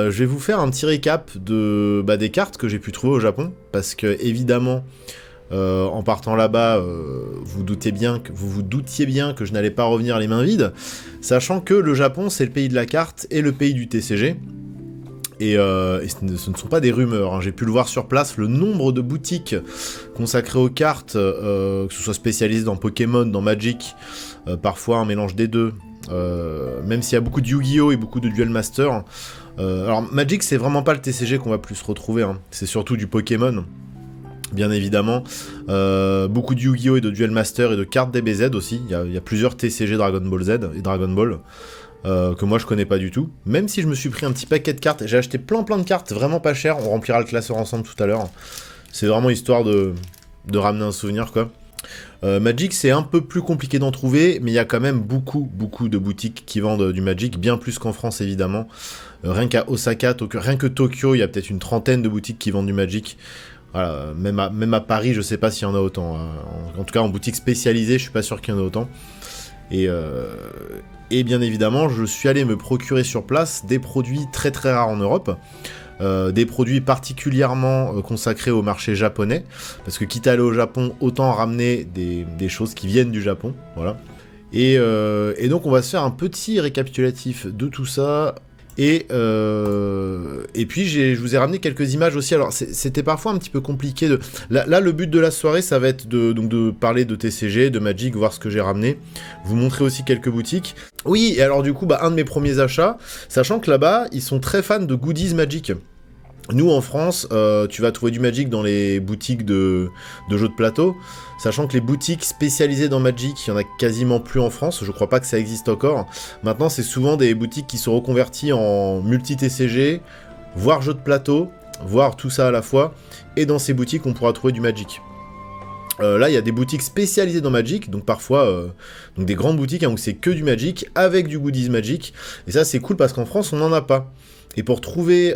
Je vais vous faire un petit récap des cartes que j'ai pu trouver au Japon, parce que évidemment, en partant là-bas, vous vous doutiez bien que je n'allais pas revenir les mains vides, sachant que le Japon c'est le pays de la carte et le pays du TCG. Et ce ne sont pas des rumeurs, hein. J'ai pu le voir sur place, le nombre de boutiques consacrées aux cartes, que ce soit spécialisées dans Pokémon, dans Magic, parfois un mélange des deux, même s'il y a beaucoup de Yu-Gi-Oh! Et beaucoup de Duel Master. Alors Magic c'est vraiment pas le TCG qu'on va plus retrouver, hein. C'est surtout du Pokémon, bien évidemment. Beaucoup de Yu-Gi-Oh! Et de Duel Master et de cartes DBZ aussi, il y a plusieurs TCG Dragon Ball Z et Dragon Ball. Que moi je connais pas du tout, même si je me suis pris un petit paquet de cartes, j'ai acheté plein de cartes vraiment pas chères, on remplira le classeur ensemble tout à l'heure, c'est vraiment histoire de ramener un souvenir quoi. Magic c'est un peu plus compliqué d'en trouver, mais il y a quand même beaucoup de boutiques qui vendent du Magic, bien plus qu'en France évidemment, rien qu'à Osaka, rien que Tokyo, il y a peut-être une trentaine de boutiques qui vendent du Magic. Voilà, même à Paris je sais pas s'il y en a autant, en tout cas en boutique spécialisée je suis pas sûr qu'il y en a autant. Et bien évidemment, je suis allé me procurer sur place des produits très rares en Europe, des produits particulièrement consacrés au marché japonais, parce que quitte à aller au Japon, autant ramener des choses qui viennent du Japon, voilà. Et donc on va se faire un petit récapitulatif de tout ça. Et puis je vous ai ramené quelques images aussi. Alors c'était parfois un petit peu compliqué de... Là le but de la soirée ça va être de parler de TCG, de Magic, voir ce que j'ai ramené, vous montrer aussi quelques boutiques. Oui, et alors du coup un de mes premiers achats, sachant que là-bas ils sont très fans de goodies Magic. Nous en France, tu vas trouver du Magic dans les boutiques de jeux de plateau, sachant que les boutiques spécialisées dans Magic, il y en a quasiment plus en France, je crois pas que ça existe encore. Maintenant c'est souvent des boutiques qui sont reconverties en multi-TCG, voire jeux de plateau, voire tout ça à la fois, et dans ces boutiques on pourra trouver du Magic. Là il y a des boutiques spécialisées dans Magic, donc parfois donc des grandes boutiques où c'est que du Magic, avec du goodies Magic, et ça c'est cool parce qu'en France on n'en a pas. Et pour trouver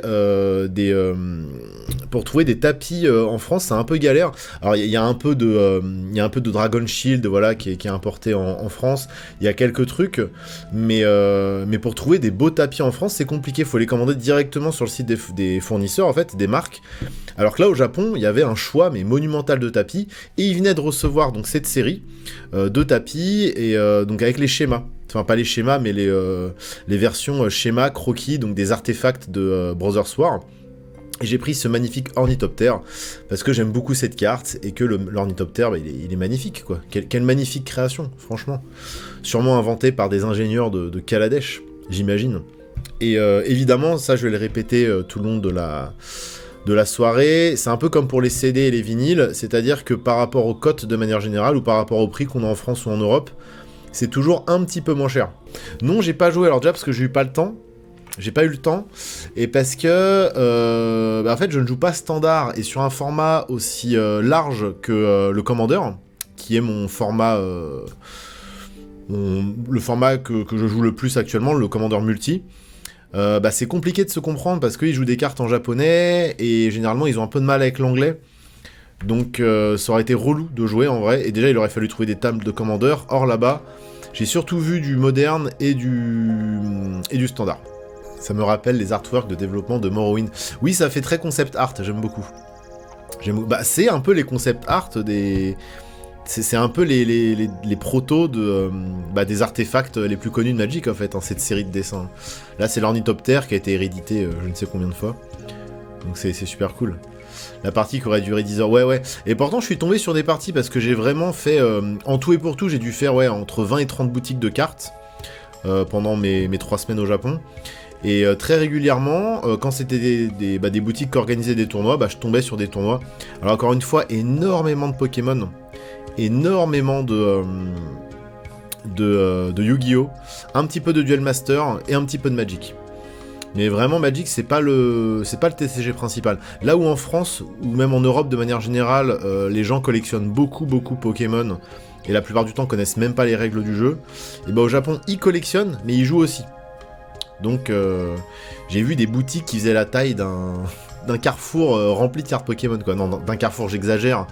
des tapis en France, c'est un peu galère. Alors il y a un peu de Dragon Shield, voilà, qui est importé en France. Il y a quelques trucs, mais pour trouver des beaux tapis en France, c'est compliqué. Il faut les commander directement sur le site des fournisseurs, en fait, des marques. Alors que là, au Japon, il y avait un choix mais monumental de tapis, et ils venaient de recevoir donc cette série de tapis et donc avec les schémas. Enfin, pas les schémas, mais les versions schémas, croquis, donc des artefacts de Brothers War. Et j'ai pris ce magnifique ornithoptère, parce que j'aime beaucoup cette carte, et que l'ornithoptère, il est magnifique, quoi. Quelle magnifique création, franchement. Sûrement inventé par des ingénieurs de Kaladesh, j'imagine. Et évidemment, ça je vais le répéter tout le long de la soirée, c'est un peu comme pour les CD et les vinyles, c'est-à-dire que par rapport aux cotes de manière générale, ou par rapport au prix qu'on a en France ou en Europe, c'est toujours un petit peu moins cher. Non, j'ai pas joué, alors déjà parce que j'ai pas eu le temps, et parce que, en fait, je ne joue pas standard, et sur un format aussi large que le Commander, qui est mon format, le format que je joue le plus actuellement, le Commander Multi. C'est compliqué de se comprendre, parce qu'ils jouent des cartes en japonais, et généralement, ils ont un peu de mal avec l'anglais. Donc ça aurait été relou de jouer en vrai, et déjà il aurait fallu trouver des tables de Commander. Or là-bas, j'ai surtout vu du moderne et du standard. Ça me rappelle les artworks de développement de Morrowind. Oui, ça fait très concept art, j'aime beaucoup. C'est un peu les concept art des... C'est un peu les protos des artefacts les plus connus de Magic en fait, cette série de dessins. Là c'est l'ornithoptère qui a été hérédité je ne sais combien de fois. Donc c'est super cool. La partie qui aurait duré 10 heures, ouais. Et pourtant, je suis tombé sur des parties parce que j'ai vraiment fait... en tout et pour tout, j'ai dû faire entre 20 et 30 boutiques de cartes pendant mes 3 semaines au Japon. Et très régulièrement, quand c'était des boutiques qui organisaient des tournois, je tombais sur des tournois. Alors encore une fois, énormément de Pokémon, énormément de Yu-Gi-Oh! Un petit peu de Duel Master et un petit peu de Magic. Mais vraiment Magic c'est pas le TCG principal. Là où en France, ou même en Europe de manière générale, les gens collectionnent beaucoup Pokémon, et la plupart du temps connaissent même pas les règles du jeu, et au Japon ils collectionnent, mais ils jouent aussi. Donc j'ai vu des boutiques qui faisaient la taille d'un carrefour rempli de cartes Pokémon, quoi. Non, d'un carrefour j'exagère,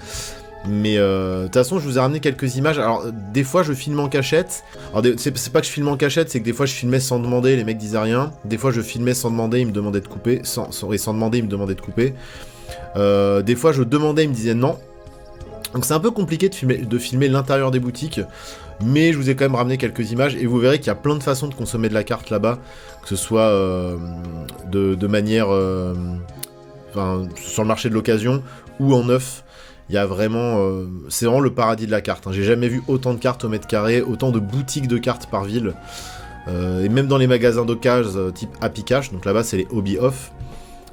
Mais de toute façon, je vous ai ramené quelques images. Alors, des fois, je filme en cachette. Alors, c'est pas que je filme en cachette, c'est que des fois, je filmais sans demander, les mecs disaient rien. Des fois, je filmais sans demander, ils me demandaient de couper. Sans demander, ils me demandaient de couper. Des fois, je demandais, ils me disaient non. Donc, c'est un peu compliqué de filmer l'intérieur des boutiques. Mais je vous ai quand même ramené quelques images. Et vous verrez qu'il y a plein de façons de consommer de la carte là-bas. Que ce soit de manière... sur le marché de l'occasion ou en neuf. Il y a vraiment... c'est vraiment le paradis de la carte. Hein. J'ai jamais vu autant de cartes au mètre carré, autant de boutiques de cartes par ville. Et même dans les magasins d'occasion type Happy Cash, donc là-bas c'est les Hobby Off.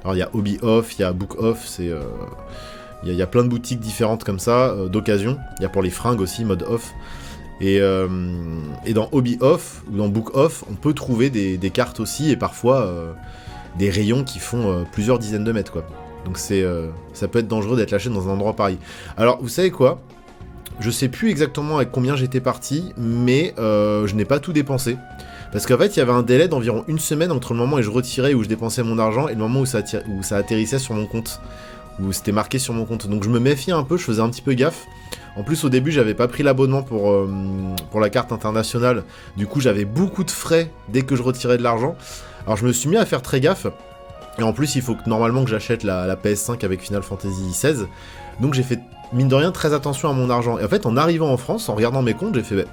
Alors il y a Hobby Off, il y a Book Off, il y a plein de boutiques différentes comme ça, d'occasion. Il y a pour les fringues aussi, mode off. Et dans Hobby Off ou dans Book Off, on peut trouver des cartes aussi et parfois des rayons qui font plusieurs dizaines de mètres, quoi. Donc ça peut être dangereux d'être lâché dans un endroit pareil. Alors, vous savez quoi ? Je sais plus exactement avec combien j'étais parti, mais je n'ai pas tout dépensé. Parce qu'en fait, il y avait un délai d'environ une semaine entre le moment où je retirais, où je dépensais mon argent, et le moment où ça atterrissait sur mon compte. Où c'était marqué sur mon compte. Donc je me méfiais un peu, je faisais un petit peu gaffe. En plus, au début, j'avais pas pris l'abonnement pour la carte internationale. Du coup, j'avais beaucoup de frais dès que je retirais de l'argent. Alors je me suis mis à faire très gaffe. Et en plus, il faut normalement que j'achète la PS5 avec Final Fantasy XVI. Donc j'ai fait, mine de rien, très attention à mon argent. Et en fait, en arrivant en France, en regardant mes comptes, j'ai fait...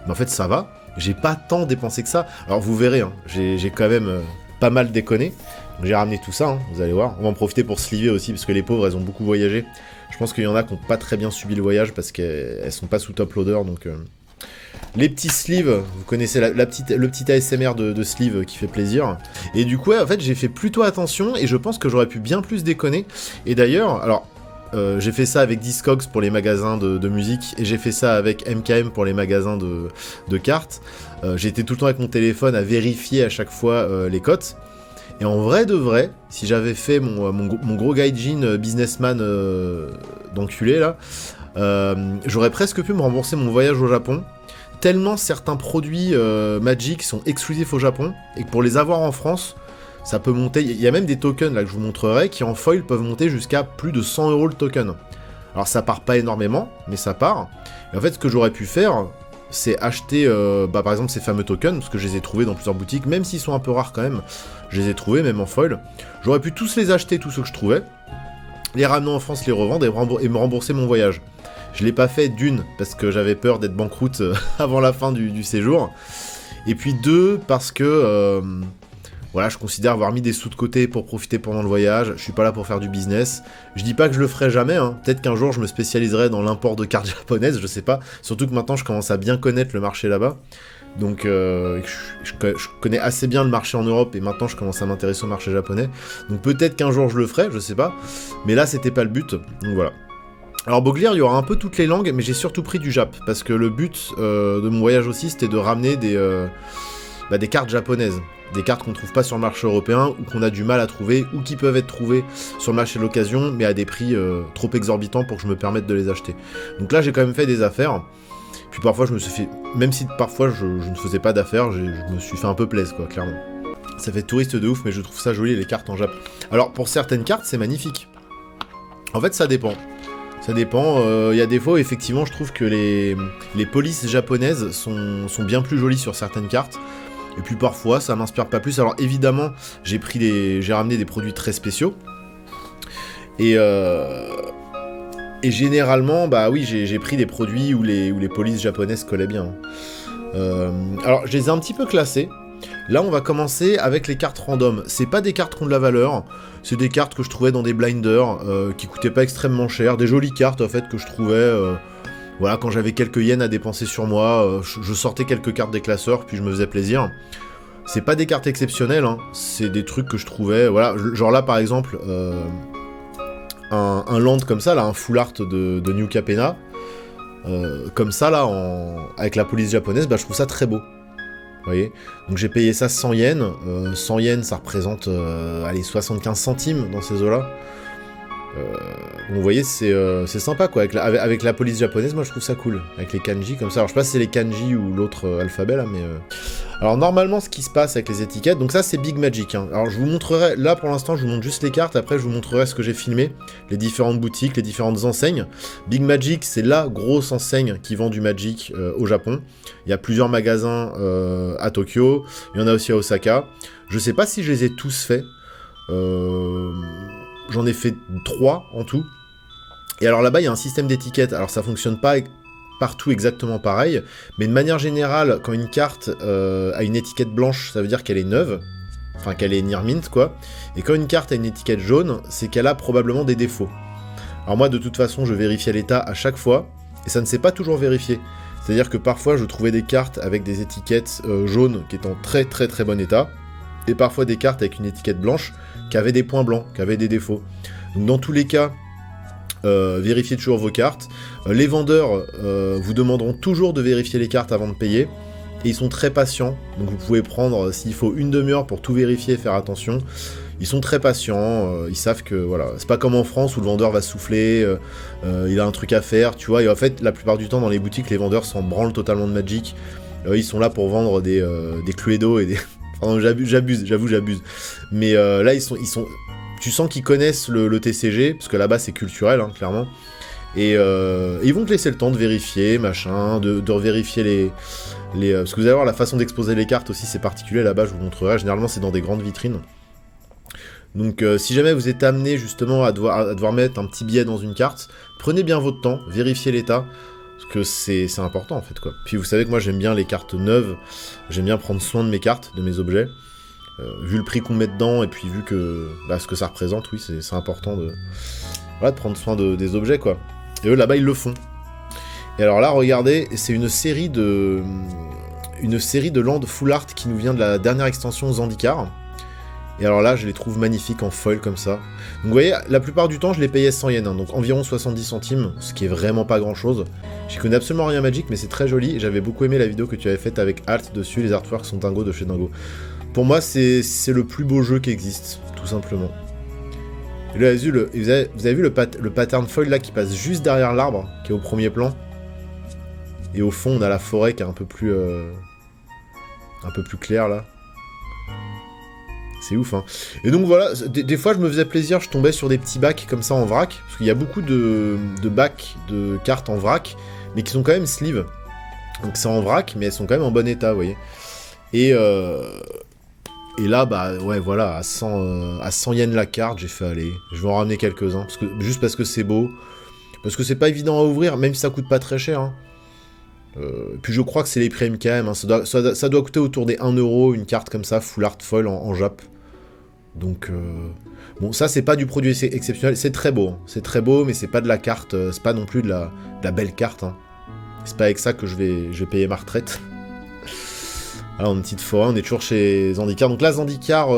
mais en fait, ça va. J'ai pas tant dépensé que ça. Alors vous verrez, hein, j'ai quand même pas mal déconné. Donc j'ai ramené tout ça, hein, vous allez voir. On va en profiter pour sliver aussi, parce que les pauvres, elles ont beaucoup voyagé. Je pense qu'il y en a qui n'ont pas très bien subi le voyage, parce qu'elles sont pas sous top loader, donc... Les petits sleeves, vous connaissez le petit ASMR de sleeve qui fait plaisir. Et du coup, ouais, en fait, j'ai fait plutôt attention et je pense que j'aurais pu bien plus déconner. Et d'ailleurs, alors, j'ai fait ça avec Discogs pour les magasins de musique et j'ai fait ça avec MKM pour les magasins de cartes. J'étais tout le temps avec mon téléphone à vérifier à chaque fois les cotes. Et en vrai de vrai, si j'avais fait mon gros gaijin businessman d'enculé là, j'aurais presque pu me rembourser mon voyage au Japon. Tellement certains produits Magic sont exclusifs au Japon, et que pour les avoir en France, ça peut monter... Il y a même des tokens là que je vous montrerai, qui en foil peuvent monter jusqu'à plus de 100 € le token. Alors ça part pas énormément, mais ça part. Et en fait, ce que j'aurais pu faire, c'est acheter, par exemple, ces fameux tokens, parce que je les ai trouvés dans plusieurs boutiques, même s'ils sont un peu rares quand même, je les ai trouvés, même en foil. J'aurais pu tous les acheter, tous ceux que je trouvais, les ramener en France, les revendre, et me rembourser mon voyage. Je l'ai pas fait d'une, parce que j'avais peur d'être banqueroute avant la fin du séjour. Et puis deux, parce que voilà, je considère avoir mis des sous de côté pour profiter pendant le voyage. Je suis pas là pour faire du business. Je dis pas que je le ferai jamais, hein. Peut-être qu'un jour je me spécialiserai dans l'import de cartes japonaises, je sais pas. Surtout que maintenant je commence à bien connaître le marché là-bas. Donc je connais assez bien le marché en Europe et maintenant je commence à m'intéresser au marché japonais. Donc peut-être qu'un jour je le ferai, je sais pas. Mais là c'était pas le but, donc voilà. Alors Boglir, il y aura un peu toutes les langues, mais j'ai surtout pris du Jap, parce que le but de mon voyage aussi, c'était de ramener des cartes japonaises. Des cartes qu'on ne trouve pas sur le marché européen, ou qu'on a du mal à trouver, ou qui peuvent être trouvées sur le marché de l'occasion, mais à des prix trop exorbitants pour que je me permette de les acheter. Donc là, j'ai quand même fait des affaires. Puis parfois, je me suis fait... Même si parfois, je ne faisais pas d'affaires, je me suis fait un peu plaisir, quoi, clairement. Ça fait touriste de ouf, mais je trouve ça joli, les cartes en Jap. Alors, pour certaines cartes, c'est magnifique. En fait, ça dépend. Ça dépend, il y a des fois, effectivement, je trouve que les polices japonaises sont bien plus jolies sur certaines cartes. Et puis parfois, ça m'inspire pas plus. Alors évidemment, j'ai ramené des produits très spéciaux. Et généralement, bah oui, j'ai pris des produits où les polices japonaises collaient bien. Alors, je les ai un petit peu classés. Là, on va commencer avec les cartes random. C'est pas des cartes qui ont de la valeur, c'est des cartes que je trouvais dans des blinders, qui coûtaient pas extrêmement cher, des jolies cartes en fait que je trouvais, voilà, quand j'avais quelques yens à dépenser sur moi, je sortais quelques cartes des classeurs, puis je me faisais plaisir. C'est pas des cartes exceptionnelles, hein, c'est des trucs que je trouvais, voilà, genre là par exemple, un land comme ça, là, un full art de New Capenna, comme ça là, avec la police japonaise, bah je trouve ça très beau. Vous voyez, donc j'ai payé ça 100 yens. 100 yens, ça représente allez, 75 centimes dans ces eaux-là. Vous voyez, c'est sympa, quoi. Avec la police japonaise, moi, je trouve ça cool. Avec les kanji, comme ça. Alors, je sais pas si c'est les kanji ou l'autre alphabet, là, mais... Alors, normalement, ce qui se passe avec les étiquettes... Donc ça, c'est Big Magic, hein. Alors, je vous montrerai... Là, pour l'instant, je vous montre juste les cartes. Après, je vous montrerai ce que j'ai filmé. Les différentes boutiques, les différentes enseignes. Big Magic, c'est la grosse enseigne qui vend du Magic au Japon. Il y a plusieurs magasins à Tokyo. Il y en a aussi à Osaka. Je sais pas si je les ai tous faits. J'en ai fait 3 en tout. Et alors là-bas, il y a un système d'étiquettes. Alors ça fonctionne pas partout exactement pareil, mais de manière générale, quand une carte a une étiquette blanche, ça veut dire qu'elle est neuve, enfin qu'elle est near mint, quoi. Et quand une carte a une étiquette jaune, c'est qu'elle a probablement des défauts. Alors moi, de toute façon, je vérifiais l'état à chaque fois, et ça ne s'est pas toujours vérifié. C'est-à-dire que parfois, je trouvais des cartes avec des étiquettes jaunes qui étaient en très très très bon état, et parfois des cartes avec une étiquette blanche qui avaient des points blancs, qui avaient des défauts. Donc dans tous les cas, vérifiez toujours vos cartes. Les vendeurs vous demanderont toujours de vérifier les cartes avant de payer. Et ils sont très patients. Donc vous pouvez prendre, s'il faut, une demi-heure pour tout vérifier et faire attention. Ils sont très patients. Ils savent que, voilà, c'est pas comme en France où le vendeur va souffler. Il a un truc à faire, tu vois. Et en fait, la plupart du temps, dans les boutiques, les vendeurs s'en branlent totalement de Magic. Ils sont là pour vendre des Cluedo et des... Pardon, j'abuse. Mais là, ils sont... Tu sens qu'ils connaissent le TCG, parce que là-bas c'est culturel, hein, clairement. Et ils vont te laisser le temps de vérifier, machin, de revérifier les parce que vous allez voir, la façon d'exposer les cartes aussi, c'est particulier, là-bas, je vous montrerai. Généralement, c'est dans des grandes vitrines. Donc, si jamais vous êtes amené, justement, à devoir mettre un petit billet dans une carte, prenez bien votre temps, vérifiez l'état, parce que c'est important, en fait, quoi. Puis, vous savez que moi, j'aime bien les cartes neuves, j'aime bien prendre soin de mes cartes, de mes objets. Vu le prix qu'on met dedans, et puis vu que ce que ça représente, oui, c'est important de prendre soin des objets, quoi. Et eux, là-bas, ils le font. Et alors là, regardez, c'est une série de land full art qui nous vient de la dernière extension Zendikar. Et alors là, je les trouve magnifiques en foil, comme ça. Donc vous voyez, la plupart du temps, je les payais 100 yens, hein, donc environ 70 centimes, ce qui est vraiment pas grand-chose. J'y connais absolument rien à Magic, mais c'est très joli. J'avais beaucoup aimé la vidéo que tu avais faite avec Alt dessus, les artworks sont dingos de chez Dingo. Pour moi, c'est le plus beau jeu qui existe, tout simplement. Et là, vous avez vu le pattern foil là qui passe juste derrière l'arbre, qui est au premier plan. Et au fond, on a la forêt qui est un peu plus claire là. C'est ouf, hein. Et donc voilà, des fois je me faisais plaisir, je tombais sur des petits bacs comme ça en vrac, parce qu'il y a beaucoup de bacs de cartes en vrac, mais qui sont quand même sleeve. Donc c'est en vrac, mais elles sont quand même en bon état, vous voyez. Et là, bah ouais, voilà, à 100 yens la carte, j'ai fait aller. Je vais en ramener quelques-uns, juste parce que c'est beau. Parce que c'est pas évident à ouvrir, même si ça coûte pas très cher. Hein. Puis je crois que c'est les prix MKM. Hein. Ça doit coûter autour des 1€, une carte comme ça, full art foil en Jap. Donc, bon, ça, c'est pas du produit exceptionnel. C'est très beau. Hein. C'est très beau, mais c'est pas de la carte. C'est pas non plus de la belle carte. Hein. C'est pas avec ça que je vais payer ma retraite. Alors, une petite forêt, on est toujours chez Zendikar. Donc là, Zendikar,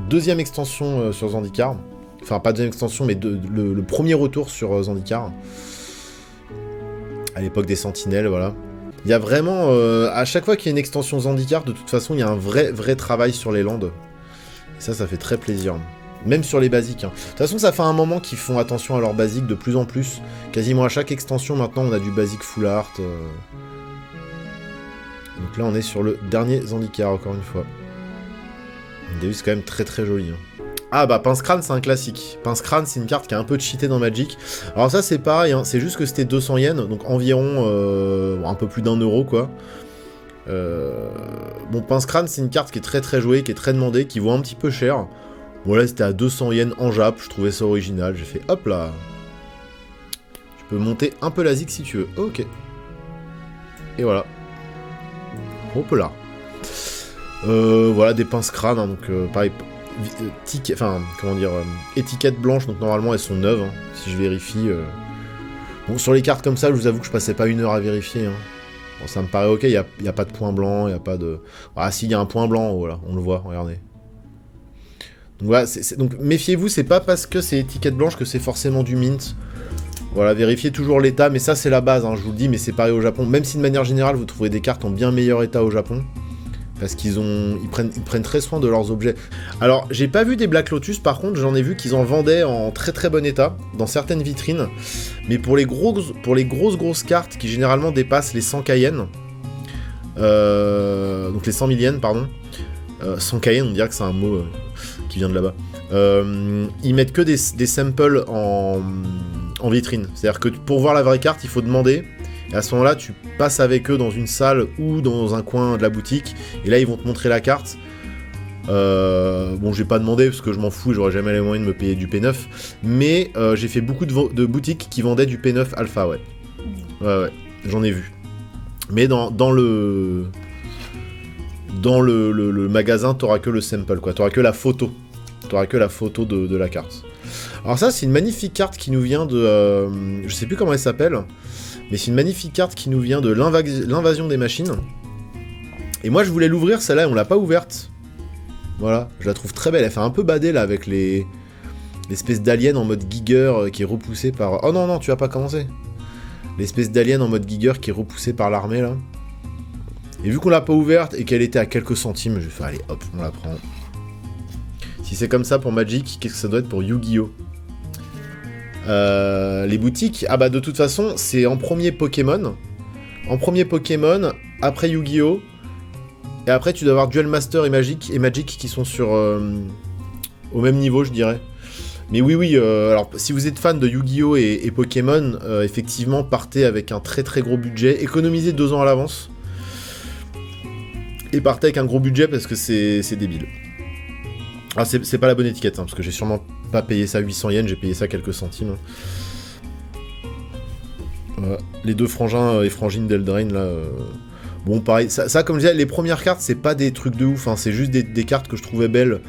deuxième extension sur Zendikar. Enfin, pas deuxième extension, mais le premier retour sur Zendikar. À l'époque des Sentinelles, voilà. Il y a vraiment... à chaque fois qu'il y a une extension Zendikar, de toute façon, il y a un vrai travail sur les landes. Et ça fait très plaisir. Même sur les basiques. Hein. De toute façon, ça fait un moment qu'ils font attention à leurs basiques de plus en plus. Quasiment à chaque extension, maintenant, on a du basique full art. Donc là, on est sur le dernier Zendikar, encore une fois. Vous avez vu, c'est quand même très joli. Hein. Ah bah, Pince-Crâne, c'est un classique. Pince-Crâne, c'est une carte qui est un peu cheatée dans Magic. Alors ça, c'est pareil, hein. C'est juste que c'était 200 yens, donc environ un peu plus d'1€, quoi. Bon, Pince-Crâne, c'est une carte qui est très jouée, qui est très demandée, qui vaut un petit peu cher. Bon là, c'était à 200 yens en Jap, je trouvais ça original. J'ai fait, hop là. Tu peux monter un peu la zig si tu veux. Ok. Et voilà. Hop là. Voilà, des pinces-crânes, hein, donc pareil, étiquette blanche, donc normalement elles sont neuves, hein, si je vérifie. Bon, sur les cartes comme ça, je vous avoue que je passais pas 1 heure à vérifier. Hein. Bon, ça me paraît ok, il y a pas de point blanc, il y a pas de... Ah si, il y a un point blanc, voilà, on le voit, regardez. Donc voilà, donc méfiez-vous, c'est pas parce que c'est étiquette blanche que c'est forcément du mint. Voilà, vérifiez toujours l'état, mais ça c'est la base, hein, je vous le dis, mais c'est pareil au Japon. Même si de manière générale, vous trouverez des cartes en bien meilleur état au Japon. Parce ils prennent très soin de leurs objets. Alors, j'ai pas vu des Black Lotus, par contre, j'en ai vu qu'ils en vendaient en très très bon état, dans certaines vitrines. Mais pour les grosses cartes qui généralement dépassent les 100 Cayenne, donc les 100 000 yens, pardon. 100 Cayenne, on dirait que c'est un mot qui vient de là-bas. Ils mettent que des samples en vitrine. C'est-à-dire que pour voir la vraie carte, il faut demander. Et à ce moment-là, tu passes avec eux dans une salle ou dans un coin de la boutique. Et là, ils vont te montrer la carte. Bon, j'ai pas demandé parce que je m'en fous, j'aurais jamais les moyens de me payer du P9. Mais j'ai fait beaucoup de boutiques qui vendaient du P9 Alpha, ouais. Ouais, j'en ai vu. Mais dans le magasin, t'auras que le sample, quoi. T'auras que la photo. T'auras que la photo de la carte. Alors ça, c'est une magnifique carte qui nous vient de... je sais plus comment elle s'appelle. Mais c'est une magnifique carte qui nous vient de l'invasion des machines. Et moi, je voulais l'ouvrir, celle-là, et on l'a pas ouverte. Voilà, je la trouve très belle. Elle fait un peu badée, là, avec l'espèce d'alien en mode Giger qui est repoussé par... Oh non, tu vas pas commencer. L'espèce d'alien en mode Giger qui est repoussé par l'armée, là. Et vu qu'on l'a pas ouverte et qu'elle était à quelques centimes, je vais faire, allez, hop, on la prend. Si c'est comme ça pour Magic, qu'est-ce que ça doit être pour Yu-Gi-Oh! Les boutiques, ah bah de toute façon, c'est en premier Pokémon. Après Yu-Gi-Oh! Et après tu dois avoir Duel Master et Magic qui sont sur au même niveau, je dirais. Mais oui, alors si vous êtes fan de Yu-Gi-Oh! Et Pokémon, effectivement, partez avec un très très gros budget, économisez 2 ans à l'avance. Et partez avec un gros budget parce que c'est débile. Ah, c'est pas la bonne étiquette, hein, parce que j'ai sûrement pas payé ça 800 yens, j'ai payé ça quelques centimes. Voilà. Les deux frangins et frangines d'Eldraine, là... Bon, pareil, ça, comme je disais, les premières cartes, c'est pas des trucs de ouf, hein, c'est juste des cartes que je trouvais belles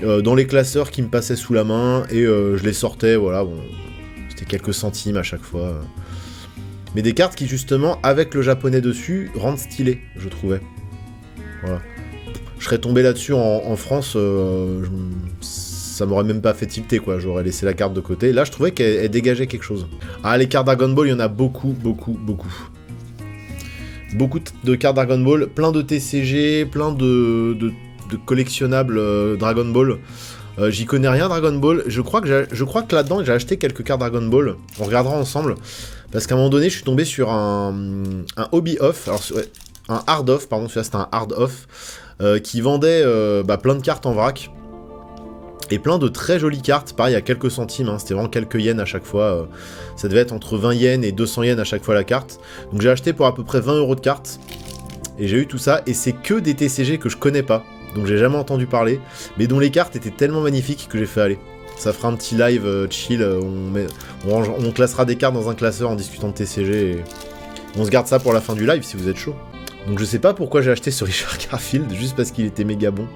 dans les classeurs qui me passaient sous la main, et je les sortais, voilà, bon... C'était quelques centimes à chaque fois. Mais des cartes qui, justement, avec le japonais dessus, rendent stylé, je trouvais. Voilà. Je serais tombé là-dessus en France, ça m'aurait même pas fait tilter, quoi. J'aurais laissé la carte de côté. Là, je trouvais qu'elle dégageait quelque chose. Ah, les cartes Dragon Ball, il y en a beaucoup. Beaucoup de cartes Dragon Ball, plein de TCG, plein de collectionnables Dragon Ball. J'y connais rien Dragon Ball. Je crois que là-dedans, j'ai acheté quelques cartes Dragon Ball. On regardera ensemble. Parce qu'à un moment donné, je suis tombé sur un hobby off. Alors, ouais, un hard off, pardon, celui-là c'était un hard off. Qui vendait plein de cartes en vrac. Et plein de très jolies cartes, pareil à quelques centimes, hein, c'était vraiment quelques yens à chaque fois. Ça devait être entre 20 yens et 200 yens à chaque fois la carte. Donc j'ai acheté pour à peu près 20 € de cartes. Et j'ai eu tout ça, et c'est que des TCG que je connais pas. Donc j'ai jamais entendu parler, mais dont les cartes étaient tellement magnifiques que j'ai fait aller. Ça fera un petit live chill, on classera des cartes dans un classeur en discutant de TCG. Et on se garde ça pour la fin du live si vous êtes chaud. Donc je sais pas pourquoi j'ai acheté ce Richard Garfield, juste parce qu'il était méga bon.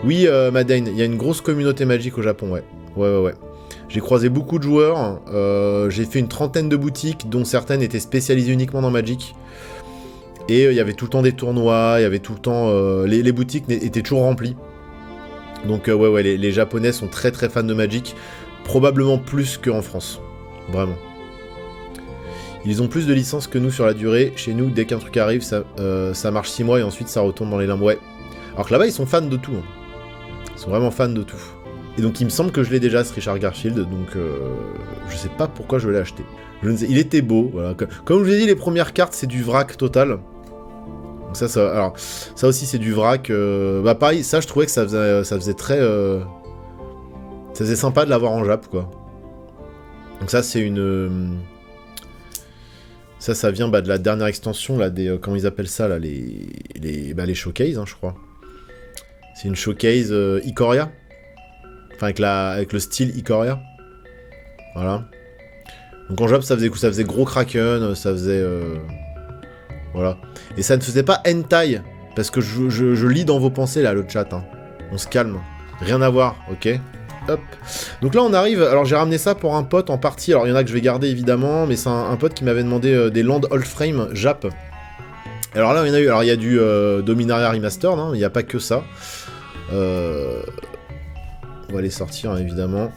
Oui, Madane, il y a une grosse communauté Magic au Japon, ouais. Ouais. J'ai croisé beaucoup de joueurs, j'ai fait une trentaine de boutiques, dont certaines étaient spécialisées uniquement dans Magic. Et il y avait tout le temps des tournois, il y avait tout le temps... les boutiques étaient toujours remplies. Donc ouais, les Japonais sont très très fans de Magic, probablement plus qu'en France. Vraiment. Ils ont plus de licences que nous sur la durée. Chez nous, dès qu'un truc arrive, ça marche 6 mois et ensuite ça retourne dans les limbes. Ouais. Alors que là-bas, ils sont fans de tout. Hein. Ils sont vraiment fans de tout. Et donc il me semble que je l'ai déjà, ce Richard Garfield, donc je sais pas pourquoi je l'ai acheté. Je ne sais, il était beau, voilà. Comme je vous ai dit, les premières cartes, c'est du vrac total. Donc alors, ça aussi c'est du vrac. Bah pareil, ça je trouvais que ça faisait très... ça faisait sympa de l'avoir en Jap, quoi. Donc ça c'est une... Ça vient de la dernière extension, là, des... comment ils appellent ça, là, les showcases, hein, je crois. C'est une showcase Ikoria. Enfin, avec le style Ikoria. Voilà. Donc en Jap, ça faisait gros Kraken, ça faisait... voilà. Et ça ne faisait pas hentai, parce que je lis dans vos pensées, là, le chat. Hein. On se calme. Rien à voir, ok ? Hop. Donc là, on arrive... Alors, j'ai ramené ça pour un pote en partie. Alors, il y en a que je vais garder, évidemment, mais c'est un pote qui m'avait demandé des Land Old Frame Jap. Alors là, il y en a eu... Alors, il y a du Dominaria Remastered, hein, il n'y a pas que ça. On va les sortir, hein, évidemment.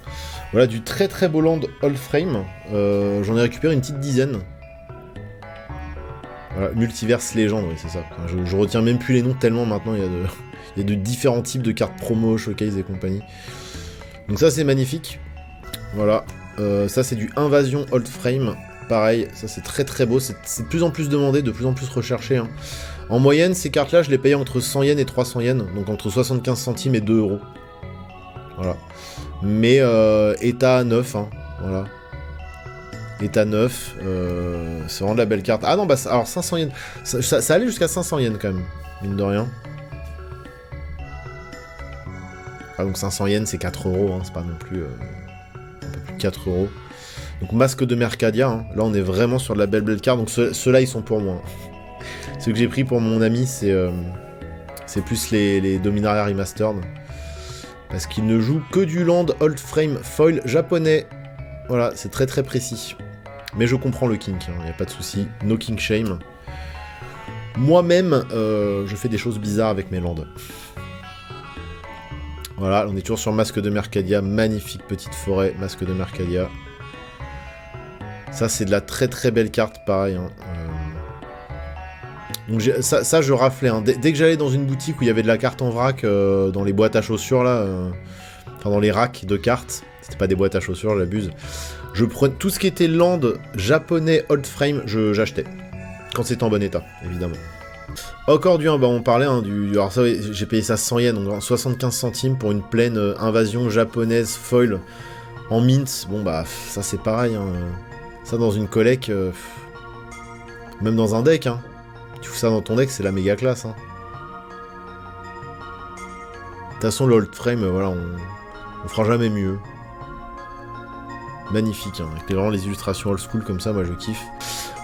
Voilà, du très très beau Land Old Frame. J'en ai récupéré une petite dizaine. Voilà, Multiverse Légende, oui, c'est ça. Enfin, je retiens même plus les noms tellement maintenant il y a de différents types de cartes promo, showcase et compagnie. Donc ça c'est magnifique. Voilà. Ça c'est du Invasion Old Frame. Pareil, ça c'est très très beau. C'est de plus en plus demandé, de plus en plus recherché. Hein. En moyenne, ces cartes-là, je les payais entre 100 yens et 300 yens. Donc entre 75 centimes et 2 euros. Voilà. Mais état 9, hein. Voilà. État 9, c'est vraiment de la belle carte. Ah non, bah alors 500 yens. Ça allait jusqu'à 500 yens quand même, mine de rien. Ah donc 500 yens c'est 4 euros, hein, c'est pas non plus un peu plus de 4 euros. Donc masque de Mercadia, hein. Là on est vraiment sur de la belle carte, donc ceux-là ils sont pour moi. Ceux que j'ai pris pour mon ami c'est plus les Dominaria Remastered. Parce qu'il ne joue que du Land Old Frame Foil japonais. Voilà, c'est très très précis. Mais je comprends le kink, hein, y a pas de souci. No kink shame. Moi-même, je fais des choses bizarres avec mes landes. Voilà, on est toujours sur Masque de Mercadia. Magnifique petite forêt, Masque de Mercadia. Ça, c'est de la très très belle carte, pareil. Hein. Donc ça, je raflais. Hein. Dès que j'allais dans une boutique où il y avait de la carte en vrac, dans les boîtes à chaussures, là, enfin dans les racks de cartes, c'était pas des boîtes à chaussures, j'abuse. Je prenais tout ce qui était land japonais old frame, j'achetais. Quand c'était en bon état, évidemment. Encore du 1, bah on parlait hein, alors ça, j'ai payé ça 100 yens, donc 75 centimes pour une pleine invasion japonaise foil en mint. Bon bah ça c'est pareil, hein. Ça dans une collecte, même dans un deck, hein. Tu fous ça dans ton deck, c'est la méga classe. Hein. De toute façon, le old frame, voilà, on fera jamais mieux. Magnifique, hein. Avec vraiment les illustrations old school comme ça, moi je kiffe.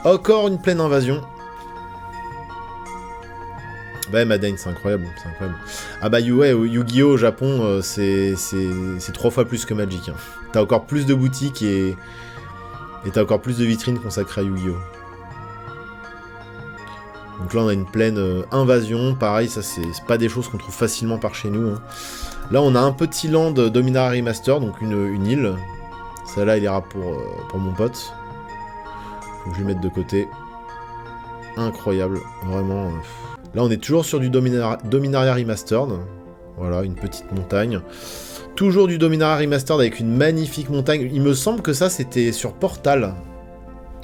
Encore une pleine invasion. Ouais, Madain, c'est incroyable, c'est incroyable. Ah bah ouais, Yu-Gi-Oh! Au Japon, c'est 3 fois plus que Magic. Hein. T'as encore plus de boutiques et t'as encore plus de vitrines consacrées à Yu-Gi-Oh! Donc là, on a une pleine invasion. Pareil, ça, c'est pas des choses qu'on trouve facilement par chez nous. Hein. Là, on a un petit land Dominaria Remaster, donc une île. Celle-là, il ira pour mon pote. Faut que je lui mette de côté. Incroyable, vraiment. Là, on est toujours sur du Dominaria Remastered. Voilà, une petite montagne. Toujours du Dominaria Remastered avec une magnifique montagne. Il me semble que ça, c'était sur Portal.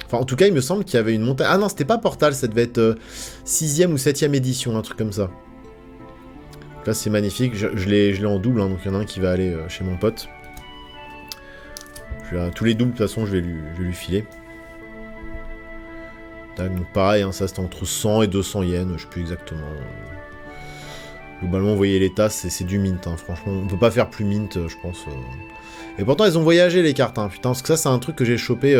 Enfin, en tout cas, il me semble qu'il y avait une montagne... Ah non, c'était pas Portal, ça devait être 6ème ou 7ème édition, un truc comme ça. Donc là, c'est magnifique. Je l'ai en double, hein, donc il y en a un qui va aller chez mon pote. Tous les doubles, de toute façon, je vais lui filer. Donc pareil, hein, ça c'était entre 100 et 200 yens, je sais plus exactement. Globalement, vous voyez l'état, c'est du mint, hein, franchement. On peut pas faire plus mint, je pense. Et pourtant, elles ont voyagé, les cartes, hein, putain, parce que ça, c'est un truc que j'ai chopé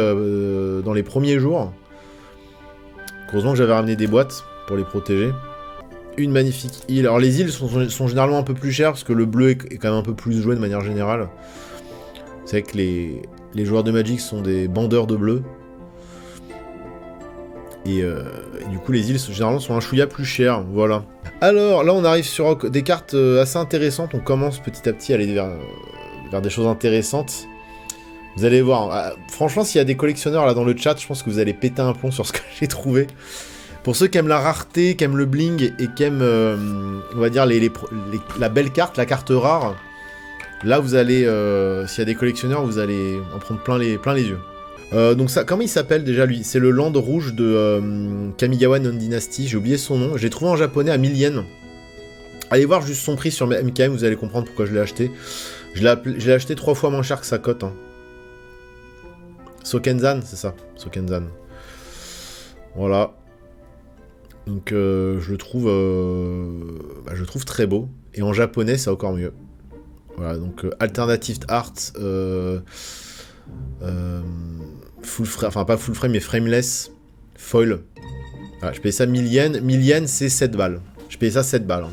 dans les premiers jours. Heureusement que j'avais ramené des boîtes pour les protéger. Une magnifique île. Alors, les îles sont généralement un peu plus chères, parce que le bleu est quand même un peu plus joué de manière générale. Vous savez que les joueurs de Magic sont des bandeurs de bleu. Et du coup, les îles, généralement, sont un chouïa plus chères, voilà. Alors, là, on arrive sur des cartes assez intéressantes. On commence petit à petit à aller vers des choses intéressantes. Vous allez voir. Franchement, s'il y a des collectionneurs là dans le chat, je pense que vous allez péter un plomb sur ce que j'ai trouvé. Pour ceux qui aiment la rareté, qui aiment le bling et qui aiment, on va dire, la belle carte, la carte rare, là, vous allez, s'il y a des collectionneurs, vous allez en prendre plein les yeux. Donc ça, comment il s'appelle déjà lui? C'est le land rouge de Kamigawa Non Dynasty, j'ai oublié son nom. Je l'ai trouvé en japonais à 1000 yens. Allez voir juste son prix sur MKM, vous allez comprendre pourquoi je l'ai acheté. Je l'ai acheté 3 fois moins cher que sa cote. Hein. Sokenzan, c'est ça, Sokenzan. Voilà. Donc je le trouve très beau. Et en japonais, c'est encore mieux. Voilà, donc Alternative Art... full frame, enfin pas full frame mais frameless foil. Voilà, je payais ça 1000 yens. 1000 yens c'est 7 balles. Je payais ça 7 balles. Hein.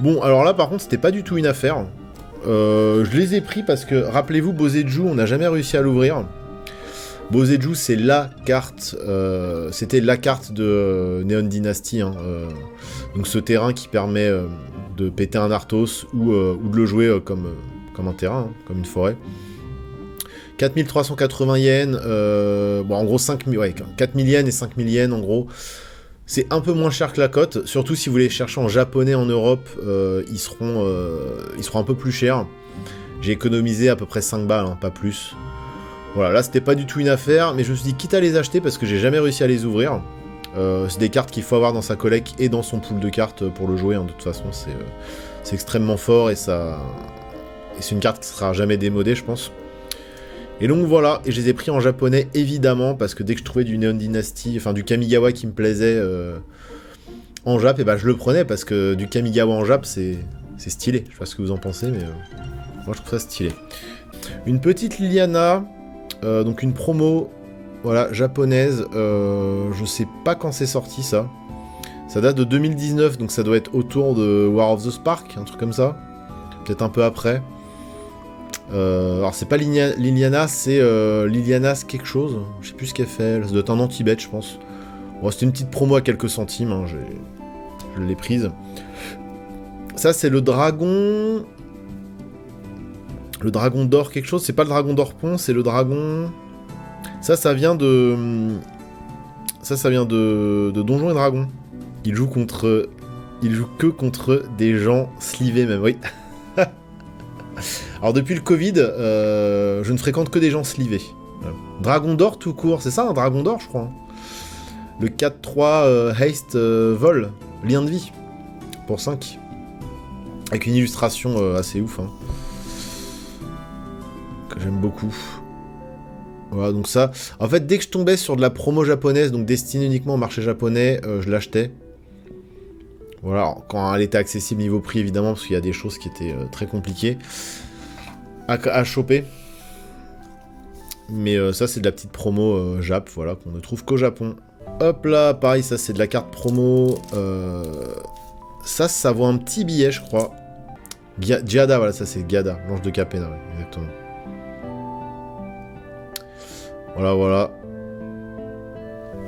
Bon, alors là par contre c'était pas du tout une affaire. Je les ai pris parce que, rappelez-vous, Boseiju, on n'a jamais réussi à l'ouvrir. Boseiju c'est la carte, c'était la carte de Neon Dynasty. Hein, donc ce terrain qui permet de péter un Arthos ou de le jouer comme un terrain, hein, comme une forêt. 4380 yens, bon en gros 5000, ouais, 4000 yens et 5000 yens en gros. C'est un peu moins cher que la cote, surtout si vous les cherchez en japonais en Europe, ils seront un peu plus chers. J'ai économisé à peu près 5 balles, hein, pas plus. Voilà, là c'était pas du tout une affaire, mais je me suis dit quitte à les acheter parce que j'ai jamais réussi à les ouvrir. C'est des cartes qu'il faut avoir dans sa collecte et dans son pool de cartes pour le jouer, hein. De toute façon c'est extrêmement fort et c'est une carte qui sera jamais démodée, je pense. Et donc voilà, et je les ai pris en japonais évidemment, parce que dès que je trouvais du Neon Dynasty, enfin du Kamigawa qui me plaisait en Jap, et bah je le prenais, parce que du Kamigawa en Jap c'est stylé. Je sais pas ce que vous en pensez, mais moi je trouve ça stylé. Une petite Liliana, donc une promo, voilà, japonaise, je sais pas quand c'est sorti ça. Ça date de 2019, donc ça doit être autour de War of the Spark, un truc comme ça. Peut-être un peu après. Alors c'est pas Liliana, c'est Liliana's quelque chose. Je sais plus ce qu'elle fait. Ça doit être un anti-bet, je pense. Bon, c'était une petite promo à quelques centimes. Hein, je l'ai prise. Ça c'est le dragon. Le dragon d'or quelque chose. C'est pas le dragon d'or pont, c'est le dragon. Ça vient de. Ça vient de Donjons et Dragons. Il joue que contre des gens slivés même. Oui. Alors depuis le Covid, je ne fréquente que des gens slivés. Voilà. Dragon d'or tout court, c'est ça un dragon d'or je crois. Hein. Le 4-3 haste vol, lien de vie, pour 5. Avec une illustration assez ouf. Hein. Que j'aime beaucoup. Voilà donc ça. En fait dès que je tombais sur de la promo japonaise, donc destinée uniquement au marché japonais, je l'achetais. Voilà, alors, quand elle était accessible niveau prix évidemment, parce qu'il y a des choses qui étaient très compliquées à choper. Mais ça c'est de la petite promo Jap, voilà, qu'on ne trouve qu'au Japon. Hop là, pareil, ça c'est de la carte promo. Ça vaut un petit billet je crois. Giada, voilà, ça c'est Giada, l'ange de Capena, ouais, exactement. Voilà.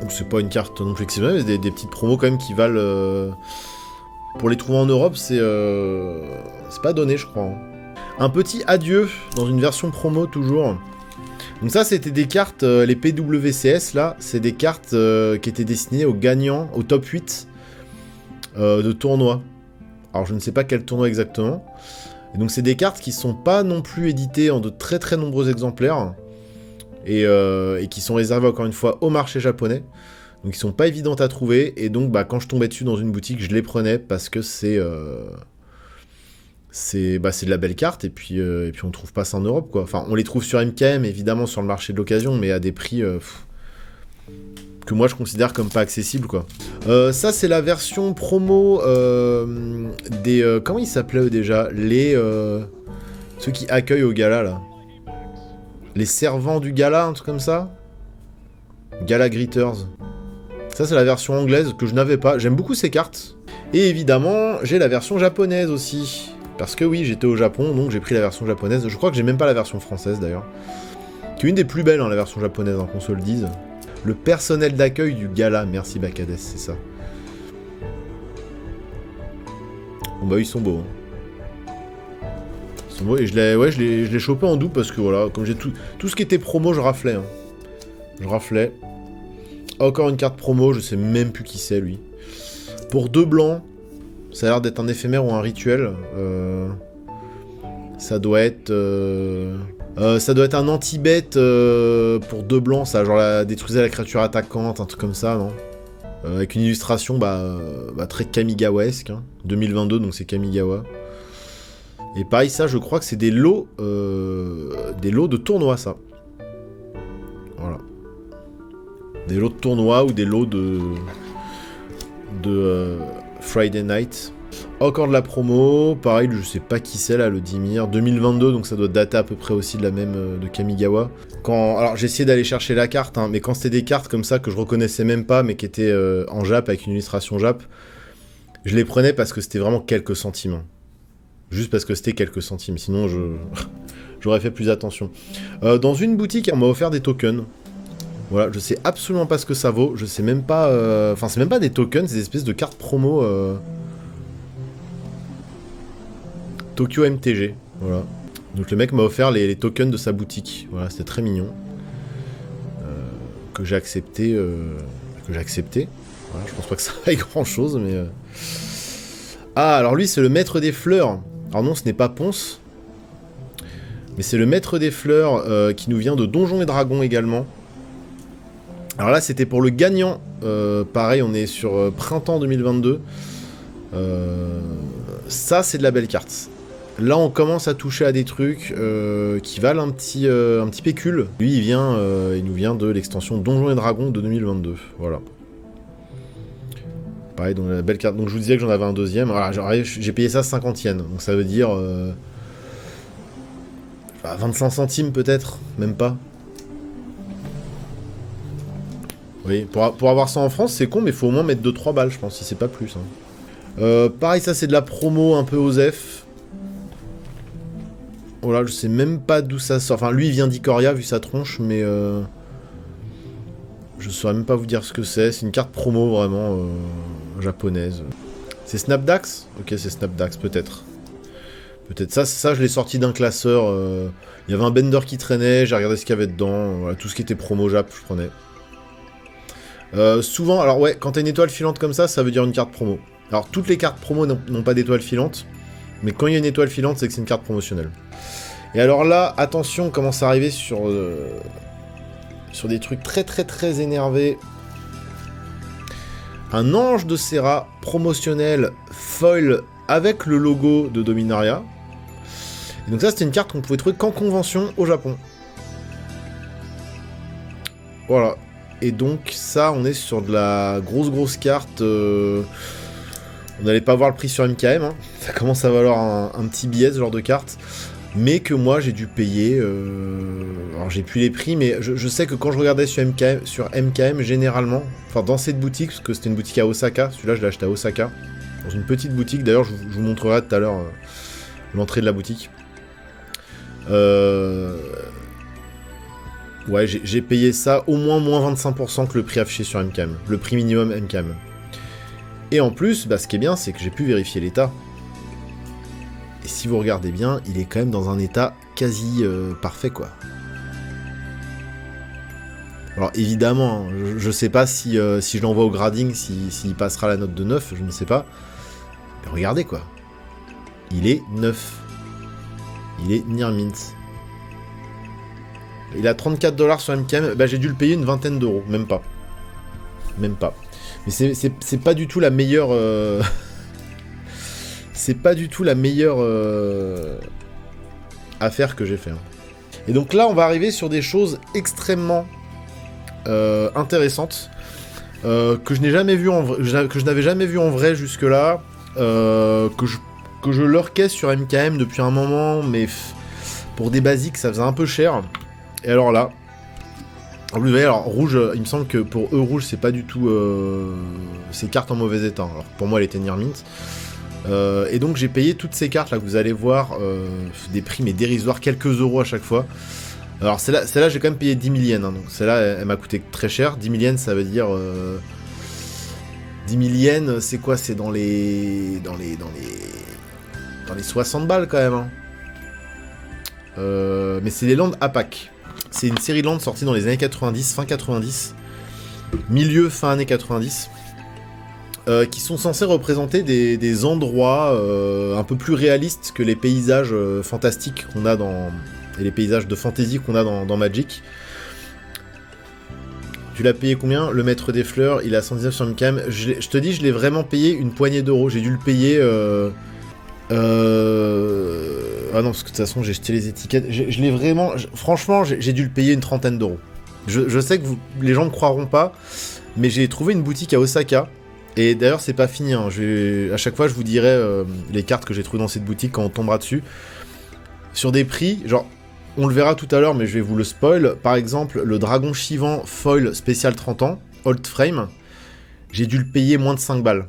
Donc c'est pas une carte non plus exceptionnelle, mais des petites promos quand même qui valent... Pour les trouver en Europe, c'est pas donné, je crois. Hein. Un petit adieu, dans une version promo, toujours. Donc ça, c'était des cartes, les PWCS, là, c'est des cartes qui étaient destinées aux gagnants, au top 8 de tournois. Alors, je ne sais pas quel tournoi exactement. Et donc, c'est des cartes qui sont pas non plus éditées en de très très nombreux exemplaires. Et qui sont réservées, encore une fois, au marché japonais. Donc ils sont pas évidentes à trouver, et donc bah, quand je tombais dessus dans une boutique, je les prenais parce que c'est de la belle carte, et puis on trouve pas ça en Europe, quoi. Enfin, on les trouve sur MKM, évidemment, sur le marché de l'occasion, mais à des prix que moi je considère comme pas accessibles, quoi. Ça, c'est la version promo des... comment ils s'appelaient eux, déjà ? Ceux qui accueillent au gala, là. Les servants du gala, un truc comme ça ? Gala Greeters. Ça, c'est la version anglaise que je n'avais pas. J'aime beaucoup ces cartes. Et évidemment, j'ai la version japonaise aussi. Parce que oui, j'étais au Japon, donc j'ai pris la version japonaise. Je crois que j'ai même pas la version française, d'ailleurs. Qui est une des plus belles, hein, la version japonaise, hein, qu'on se le dise. Le personnel d'accueil du gala. Merci, Bakades, c'est ça. Bon, bah, ils sont beaux. Hein. Ils sont beaux, et je l'ai chopé en double parce que, voilà, comme j'ai tout ce qui était promo, je raflais. Hein. Je raflais. Encore une carte promo, je sais même plus qui c'est lui. Pour 2 blancs, ça a l'air d'être un éphémère ou un rituel. Ça doit être un anti-bet pour 2 blancs, ça, genre détruisez la créature attaquante, un truc comme ça, non avec une illustration très Kamigawa-esque, hein. 2022, donc c'est Kamigawa. Et pareil, ça, je crois que c'est des lots de tournois, ça. Voilà. Des lots de tournois ou des lots de Friday Night. Encore de la promo, pareil, je sais pas qui c'est là, le Dimir, 2022, donc ça doit dater à peu près aussi de la même de Kamigawa. Alors j'ai essayé d'aller chercher la carte, hein, mais quand c'était des cartes comme ça que je reconnaissais même pas, mais qui étaient en Jap avec une illustration Jap, je les prenais parce que c'était vraiment quelques centimes. Hein. Juste parce que c'était quelques centimes, sinon j'aurais fait plus attention. Dans une boutique, on m'a offert des tokens. Voilà, je sais absolument pas ce que ça vaut, je sais même pas... Enfin, c'est même pas des tokens, c'est des espèces de cartes promo... Tokyo MTG, voilà. Donc le mec m'a offert les tokens de sa boutique, voilà, c'était très mignon. Que j'ai accepté, Voilà, je pense pas que ça aille grand chose, mais... Ah, alors lui, c'est le maître des fleurs. Alors non, ce n'est pas Ponce. Mais c'est le maître des fleurs qui nous vient de Donjons et Dragons également. Alors là, c'était pour le gagnant. Pareil, on est sur printemps 2022. Ça, c'est de la belle carte. Là, on commence à toucher à des trucs qui valent un petit pécule. Lui, il nous vient de l'extension Donjons et Dragons de 2022. Voilà. Pareil, donc la belle carte. Donc je vous disais que j'en avais un deuxième. Voilà, j'ai payé ça 50 yens. Donc ça veut dire 25 centimes peut-être, même pas. Oui, pour avoir ça en France, c'est con, mais il faut au moins mettre 2-3 balles, je pense, si c'est pas plus. Hein. Pareil, ça c'est de la promo un peu OSEF. Voilà, je sais même pas d'où ça sort. Enfin, lui il vient d'Ikoria vu sa tronche, mais je saurais même pas vous dire ce que c'est. C'est une carte promo vraiment japonaise. C'est Snapdax? Ok, c'est Snapdax, peut-être. Peut-être ça je l'ai sorti d'un classeur. Il y avait un Bender qui traînait, j'ai regardé ce qu'il y avait dedans. Voilà, tout ce qui était promo Jap, je prenais. Souvent, alors ouais, quand t'as une étoile filante comme ça veut dire une carte promo. Alors toutes les cartes promo n'ont pas d'étoile filante, mais quand il y a une étoile filante, c'est que c'est une carte promotionnelle. Et alors là, attention, on commence à arriver sur des trucs très énervés. Un ange de Serra promotionnel foil avec le logo de Dominaria. Et donc ça, c'était une carte qu'on pouvait trouver qu'en convention au Japon. Voilà. Et donc ça, on est sur de la grosse carte. On n'allait pas voir le prix sur MKM. Hein. Ça commence à valoir un petit billet, ce genre de carte. Mais que moi, j'ai dû payer... Alors, j'ai plus les prix, mais je sais que quand je regardais sur MKM, généralement... Enfin, dans cette boutique, parce que c'était une boutique à Osaka. Celui-là, je l'ai acheté à Osaka. Dans une petite boutique. D'ailleurs, je vous montrerai tout à l'heure l'entrée de la boutique. Ouais, j'ai payé ça au moins 25% que le prix affiché sur MKM. Le prix minimum MKM. Et en plus, ce qui est bien, c'est que j'ai pu vérifier l'état. Et si vous regardez bien, il est quand même dans un état quasi parfait, quoi. Alors évidemment, je sais pas si je l'envoie au grading, s'il passera la note de 9, je ne sais pas. Mais regardez, quoi. Il est 9. Il est near mint. Il a 34$ sur MKM, j'ai dû le payer une vingtaine d'euros, même pas. Même pas. Mais c'est pas du tout la meilleure... C'est pas du tout la meilleure affaire que j'ai fait. Hein. Et donc là, on va arriver sur des choses extrêmement intéressantes que je n'ai jamais vu en vrai, que je n'avais jamais vu en vrai jusque-là, que je lurkais sur MKM depuis un moment, mais pour des basiques, ça faisait un peu cher. Et alors là, en plus, vous voyez, alors rouge, il me semble que pour eux, rouge, c'est pas du tout ces cartes en mauvais état. Alors pour moi, elle était near mint. Et donc j'ai payé toutes ces cartes là que vous allez voir, des prix mais dérisoires, quelques euros à chaque fois. Alors celle-là j'ai quand même payé 10 000 yens, hein, donc celle-là elle m'a coûté très cher. 10 000 yens ça veut dire 10 000 yens, c'est quoi? C'est dans les 60 balles quand même. Hein. Mais c'est les Landes APAC. C'est une série de Landes sortie dans les années 90, fin 90, milieu fin années 90. Qui sont censés représenter des endroits un peu plus réalistes que les paysages fantastiques qu'on a et les paysages de fantasy qu'on a dans Magic. Tu l'as payé combien? Le maître des fleurs, il a 119 sur MKM. Je te dis, je l'ai vraiment payé une poignée d'euros. J'ai dû le payer... Ah non, parce que de toute façon, j'ai jeté les étiquettes. Je l'ai vraiment... Franchement, j'ai dû le payer une trentaine d'euros. Je sais que les gens ne me croiront pas, mais j'ai trouvé une boutique à Osaka. Et d'ailleurs, c'est pas fini. Hein. À chaque fois, je vous dirai les cartes que j'ai trouvées dans cette boutique quand on tombera dessus. Sur des prix, genre, on le verra tout à l'heure, mais je vais vous le spoil. Par exemple, le Dragon Chivan Foil spécial 30 ans, Old Frame, j'ai dû le payer moins de 5 balles.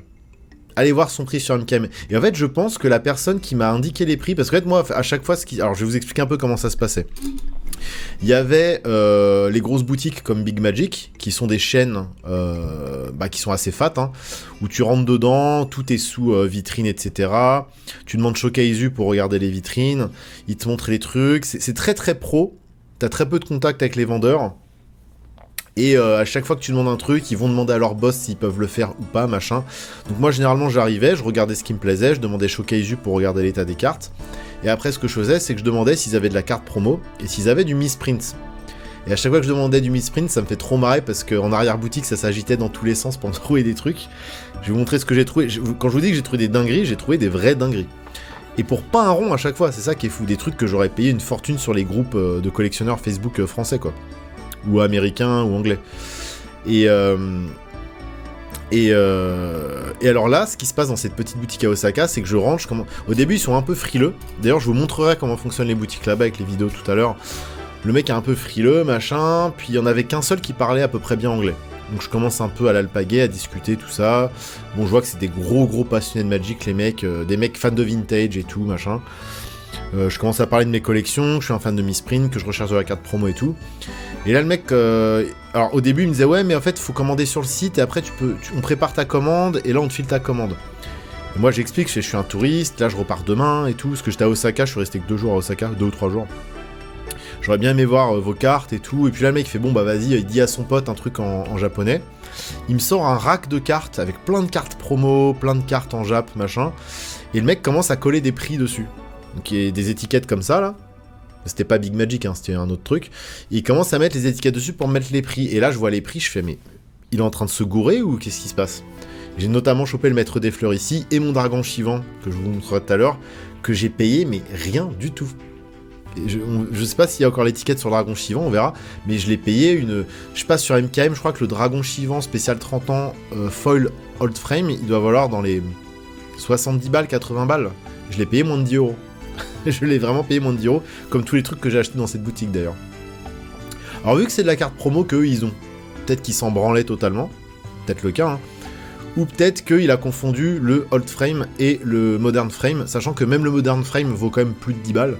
Allez voir son prix sur MKM. Et en fait, je pense que la personne qui m'a indiqué les prix, parce qu'en fait, moi, à chaque fois, alors je vais vous expliquer un peu comment ça se passait. Il y avait les grosses boutiques comme Big Magic, qui sont des chaînes qui sont assez fat, hein, où tu rentres dedans, tout est sous vitrine, etc. Tu demandes Shokaizu pour regarder les vitrines, ils te montrent les trucs, c'est très pro, t'as très peu de contact avec les vendeurs, Et à chaque fois que tu demandes un truc, ils vont demander à leur boss s'ils peuvent le faire ou pas, machin. Donc moi, généralement, j'arrivais, je regardais ce qui me plaisait, je demandais Shokaizu pour regarder l'état des cartes. Et après, ce que je faisais, c'est que je demandais s'ils avaient de la carte promo et s'ils avaient du misprint. Et à chaque fois que je demandais du misprint, ça me fait trop marrer parce qu'en arrière-boutique, ça s'agitait dans tous les sens pour trouver des trucs. Je vais vous montrer ce que j'ai trouvé. Quand je vous dis que j'ai trouvé des dingueries, j'ai trouvé des vraies dingueries. Et pour pas un rond à chaque fois, c'est ça qui est fou. Des trucs que j'aurais payé une fortune sur les groupes de collectionneurs Facebook français, quoi. Ou américains, ou anglais. Et alors là, ce qui se passe dans cette petite boutique à Osaka, c'est que je rentre, au début ils sont un peu frileux. D'ailleurs, je vous montrerai comment fonctionnent les boutiques là-bas avec les vidéos tout à l'heure. Le mec est un peu frileux, machin, puis il y en avait qu'un seul qui parlait à peu près bien anglais. Donc je commence un peu à l'alpaguer, à discuter, tout ça. Bon, je vois que c'est des gros passionnés de Magic, les mecs, des mecs fans de vintage et tout, machin. Je commence à parler de mes collections, je suis un fan de misprint, que je recherche de la carte promo et tout. Et là le mec, alors au début il me disait ouais mais en fait faut commander sur le site et après on prépare ta commande et là on te file ta commande. Et moi j'explique, je suis un touriste, là je repars demain et tout, parce que j'étais à Osaka, je suis resté que 2 jours à Osaka, 2 ou 3 jours. J'aurais bien aimé voir vos cartes et tout, et puis là le mec il fait bon bah vas-y, il dit à son pote un truc en japonais. Il me sort un rack de cartes avec plein de cartes promo, plein de cartes en Jap, machin, et le mec commence à coller des prix dessus. Donc il y a des étiquettes comme ça là. C'était pas Big Magic, hein, c'était un autre truc. Et il commence à mettre les étiquettes dessus pour mettre les prix. Et là, je vois les prix, je fais, mais il est en train de se gourer ou qu'est-ce qui se passe? J'ai notamment chopé le maître des fleurs ici et mon dragon Chivan, que je vous montrerai tout à l'heure, que j'ai payé, mais rien du tout. Et je sais pas s'il y a encore l'étiquette sur le dragon Chivan, on verra. Mais je l'ai payé je passe sur MKM, je crois que le dragon Chivan spécial 30 ans, foil old frame, il doit valoir dans les 70 balles, 80 balles. Je l'ai payé moins de 10 euros. Je l'ai vraiment payé moins de 10 euros, comme tous les trucs que j'ai achetés dans cette boutique d'ailleurs. Alors vu que c'est de la carte promo qu'eux ils ont, peut-être qu'ils s'en branlaient totalement, peut-être le cas, hein. Ou peut-être qu'il a confondu le old frame et le modern frame, sachant que même le modern frame vaut quand même plus de 10 balles.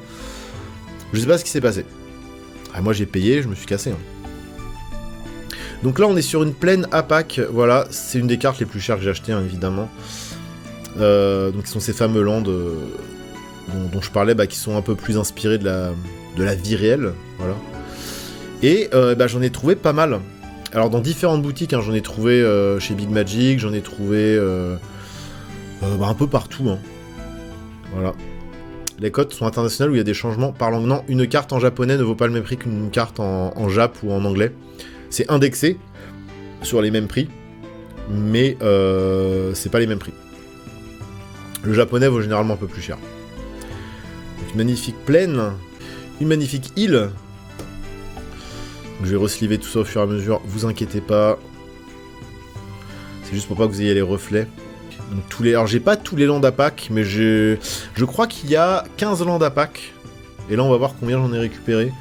Je sais pas ce qui s'est passé. Ah, moi j'ai payé, je me suis cassé. Hein. Donc là on est sur une plaine APAC, voilà, c'est une des cartes les plus chères que j'ai achetées, hein, évidemment. Donc ce sont ces fameux lands dont je parlais, qui sont un peu plus inspirés de la vie réelle, voilà. Et j'en ai trouvé pas mal. Alors dans différentes boutiques, hein, j'en ai trouvé chez Big Magic, j'en ai trouvé un peu partout, hein. Voilà. Les codes sont internationales où il y a des changements par langue. Non, une carte en japonais ne vaut pas le même prix qu'une carte en jap ou en anglais. C'est indexé sur les mêmes prix, mais c'est pas les mêmes prix. Le japonais vaut généralement un peu plus cher. Une magnifique plaine, une magnifique île. Donc, je vais resliver tout ça au fur et à mesure, vous inquiétez pas. C'est juste pour pas que vous ayez les reflets. Donc, alors j'ai pas tous les lands d'APAC, mais je crois qu'il y a 15 lands d'APAC. Et là on va voir combien j'en ai récupéré.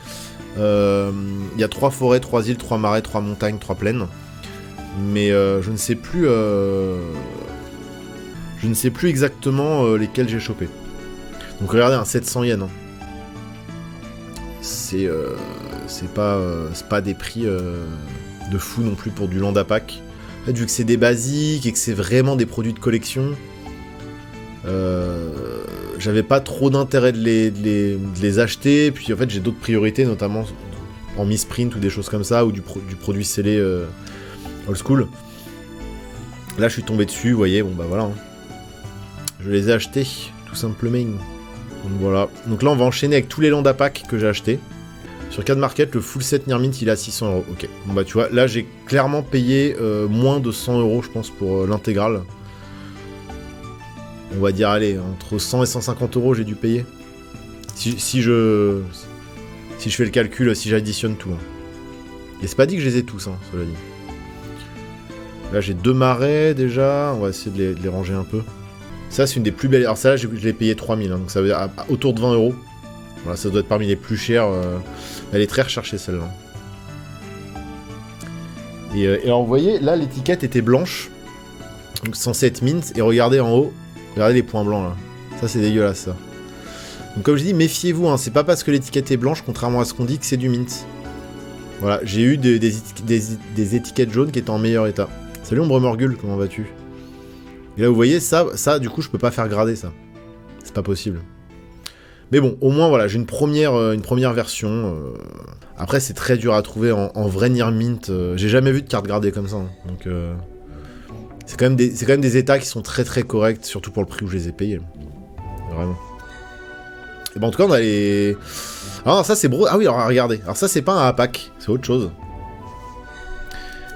Il y a 3 forêts, 3 îles, 3 marais, 3 montagnes, 3 plaines. Mais je ne sais plus exactement lesquels j'ai chopé. Donc regardez, un 700 yens. Hein. C'est pas des prix de fou non plus pour du land APAC. En fait, vu que c'est des basiques et que c'est vraiment des produits de collection, j'avais pas trop d'intérêt de les acheter. Puis en fait, j'ai d'autres priorités, notamment en misprint ou des choses comme ça, ou du produit scellé old school. Là, je suis tombé dessus, vous voyez, bon bah voilà. Hein. Je les ai achetés, tout simplement. Donc voilà. Donc là, on va enchaîner avec tous les lands d'APAC que j'ai achetés. Sur Card Market, le full set Near Mint, il est à 600 euros. Ok. Bon bah tu vois, là, j'ai clairement payé moins de 100 euros, je pense, pour l'intégrale. On va dire, allez, entre 100 et 150 euros, j'ai dû payer. Si je fais le calcul, si j'additionne tout. Hein. Et c'est pas dit que je les ai tous, hein, cela dit. Là, j'ai 2 marais, déjà. On va essayer de les ranger un peu. Ça, c'est une des plus belles. Alors, celle-là, je l'ai payé 3000, hein, donc ça veut dire autour de 20 euros. Voilà, ça doit être parmi les plus chères. Elle est très recherchée, celle-là. Et alors, vous voyez, là, l'étiquette était blanche. Donc, censé être mint. Et regardez en haut. Regardez les points blancs, là. Ça, c'est dégueulasse, ça. Donc, comme je dis, méfiez-vous. Hein, c'est pas parce que l'étiquette est blanche, contrairement à ce qu'on dit, que c'est du mint. Voilà, j'ai eu des étiquettes jaunes qui étaient en meilleur état. Salut, Ombre Morgul, comment vas-tu? Et là, vous voyez, ça, du coup, je peux pas faire grader ça. C'est pas possible. Mais bon, au moins, voilà, j'ai une première version. Après, c'est très dur à trouver en vrai Near Mint. J'ai jamais vu de carte gradée comme ça. Hein. Donc, c'est quand même des états qui sont très très corrects, surtout pour le prix où je les ai payés. Vraiment. Et ben, en tout cas, on a les... Ah, ça, c'est Ah oui, alors, regardez. Alors, ça, c'est pas un APAC, c'est autre chose.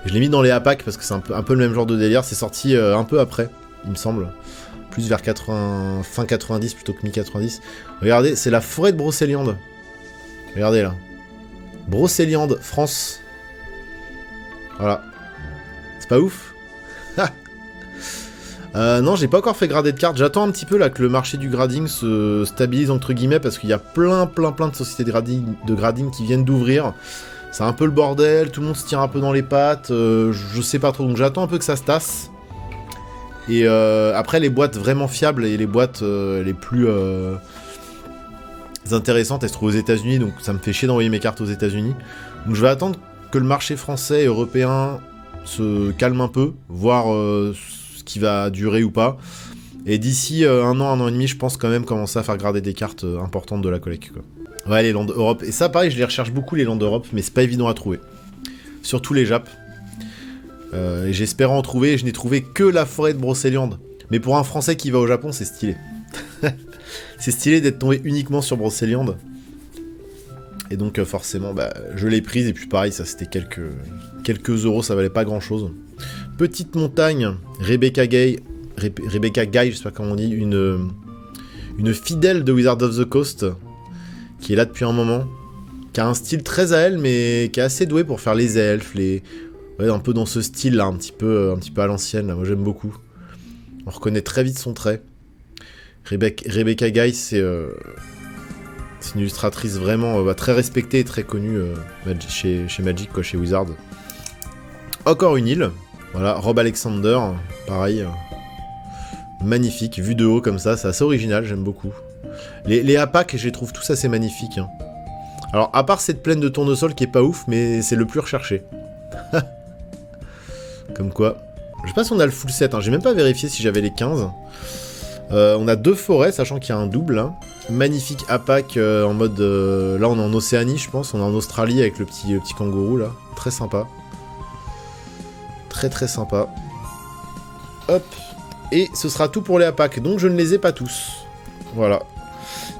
Je l'ai mis dans les APAC parce que c'est un peu le même genre de délire. C'est sorti un peu après, il me semble. Plus vers fin 90 plutôt que mi-90. Regardez, c'est la forêt de Brocéliande. Regardez là. Brocéliande, France. Voilà. C'est pas ouf? Non, j'ai pas encore fait grader de cartes. J'attends un petit peu là que le marché du grading se stabilise entre guillemets parce qu'il y a plein de sociétés de grading qui viennent d'ouvrir. C'est un peu le bordel, tout le monde se tire un peu dans les pattes. Je sais pas trop, donc j'attends un peu que ça se tasse. Et après, les boîtes vraiment fiables et les boîtes les plus intéressantes, elles se trouvent aux États-Unis, donc ça me fait chier d'envoyer mes cartes aux États-Unis. Donc je vais attendre que le marché français et européen se calme un peu, voir ce qui va durer ou pas. Et d'ici un an et demi, je pense quand même commencer à faire grader des cartes importantes de la collecte, quoi. Ouais, les landes Europe. Et ça, pareil, je les recherche beaucoup, les landes Europe, mais c'est pas évident à trouver. Surtout les Japs. Et j'espère en trouver, et je n'ai trouvé que la forêt de Brocéliande. Mais pour un Français qui va au Japon, c'est stylé. C'est stylé d'être tombé uniquement sur Brocéliande. Et donc forcément, bah, je l'ai prise, et puis pareil, ça c'était quelques euros, ça valait pas grand chose. Petite montagne, Rebecca Guy, je sais pas comment on dit, une fidèle de Wizard of the Coast, qui est là depuis un moment, qui a un style très à elle, mais qui est assez doué pour faire les elfes, ouais, un peu dans ce style là, un petit peu à l'ancienne, là. Moi j'aime beaucoup. On reconnaît très vite son trait. Rebecca Guy, c'est une illustratrice vraiment très respectée et très connue chez Magic, quoi, chez Wizard. Encore une île, voilà, Rob Alexander, pareil, magnifique, vu de haut comme ça, c'est assez original, j'aime beaucoup. Les APAC, je les trouve tous assez magnifiques. Hein. Alors, à part cette plaine de tournesol qui est pas ouf, mais c'est le plus recherché. Comme quoi. Je sais pas si on a le full set, hein. J'ai même pas vérifié si j'avais les 15. On a 2 forêts, sachant qu'il y a un double. Hein. Magnifique APAC en mode... là, on est en Océanie, je pense. On est en Australie avec le petit kangourou, là. Très sympa. Très sympa. Hop. Et ce sera tout pour les APAC. Donc, je ne les ai pas tous. Voilà.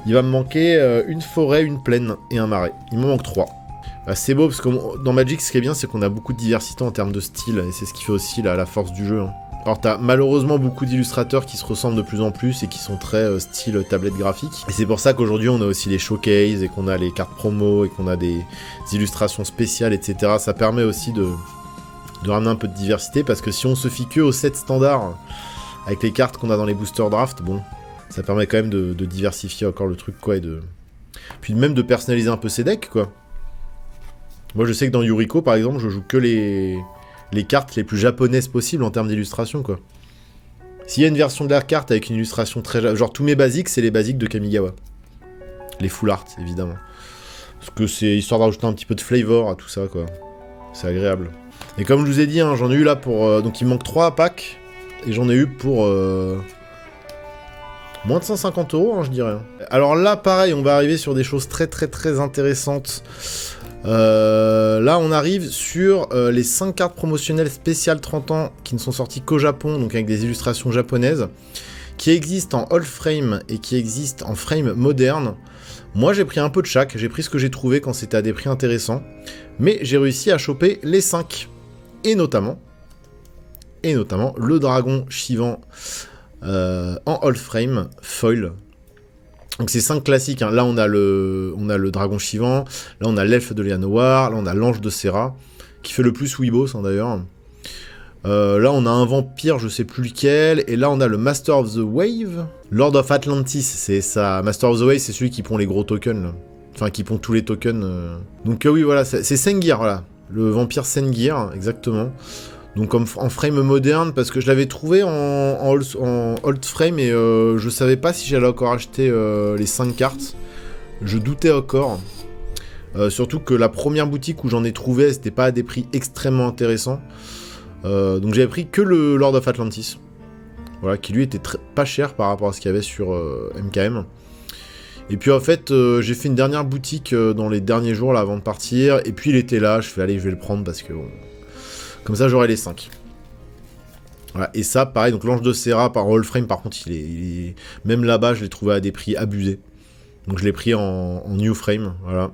Il va me manquer une forêt, une plaine et un marais. Il me manque 3. Bah, c'est beau, parce que dans Magic, ce qui est bien, c'est qu'on a beaucoup de diversité en termes de style. Et c'est ce qui fait aussi la force du jeu. Hein. Alors t'as malheureusement beaucoup d'illustrateurs qui se ressemblent de plus en plus et qui sont très style tablette graphique. Et c'est pour ça qu'aujourd'hui on a aussi les showcases et qu'on a les cartes promo et qu'on a des illustrations spéciales, etc. Ça permet aussi de ramener un peu de diversité, parce que si on se fie que au set standard avec les cartes qu'on a dans les booster draft, bon, ça permet quand même de diversifier encore le truc, quoi, et puis même de personnaliser un peu ses decks, quoi. Moi je sais que dans Yuriko par exemple, je joue que les cartes les plus japonaises possibles en termes d'illustration, quoi. S'il y a une version de la carte avec une illustration très... Genre, tous mes basiques, c'est les basiques de Kamigawa. Les full art, évidemment. Parce que c'est histoire d'ajouter un petit peu de flavor à tout ça, quoi. C'est agréable. Et comme je vous ai dit, hein, j'en ai eu là pour... donc, il me manque 3 packs. Et j'en ai eu pour... moins de 150 €, hein, je dirais. Alors là, pareil, on va arriver sur des choses très intéressantes. Là on arrive sur les 5 cartes promotionnelles spéciales 30 ans qui ne sont sorties qu'au Japon, donc avec des illustrations japonaises, qui existent en old frame et qui existent en frame moderne. Moi j'ai pris un peu de chaque, j'ai pris ce que j'ai trouvé quand c'était à des prix intéressants, mais j'ai réussi à choper les 5, et notamment le dragon Shivan en old frame foil. Donc c'est 5 classiques, hein. Là on a le dragon Shivan, là on a l'elfe de Llanowar, là on a l'ange de Serra, qui fait le plus Weebos, hein, d'ailleurs. Là on a un vampire, je sais plus lequel, et là on a le Master of the Wave, Lord of Atlantis, c'est ça. Master of the Wave, c'est celui qui pond les gros tokens, là. Enfin qui pond tous les tokens. Donc oui, voilà, c'est Sengir, voilà. Le vampire Sengir, exactement. Donc en frame moderne, parce que je l'avais trouvé en old frame et je savais pas si j'allais encore acheter les 5 cartes. Je doutais encore. Surtout que la première boutique où j'en ai trouvé, c'était pas à des prix extrêmement intéressants. Donc j'avais pris que le Lord of Atlantis. Voilà, qui lui était pas cher par rapport à ce qu'il y avait sur MKM. Et puis en fait, j'ai fait une dernière boutique dans les derniers jours là avant de partir. Et puis il était là, je fais allez, je vais le prendre parce que comme ça j'aurai les 5. Voilà. Et ça, pareil, donc l'ange de Serra par Rollframe, par contre, même là-bas, je l'ai trouvé à des prix abusés. Donc je l'ai pris en new frame, voilà.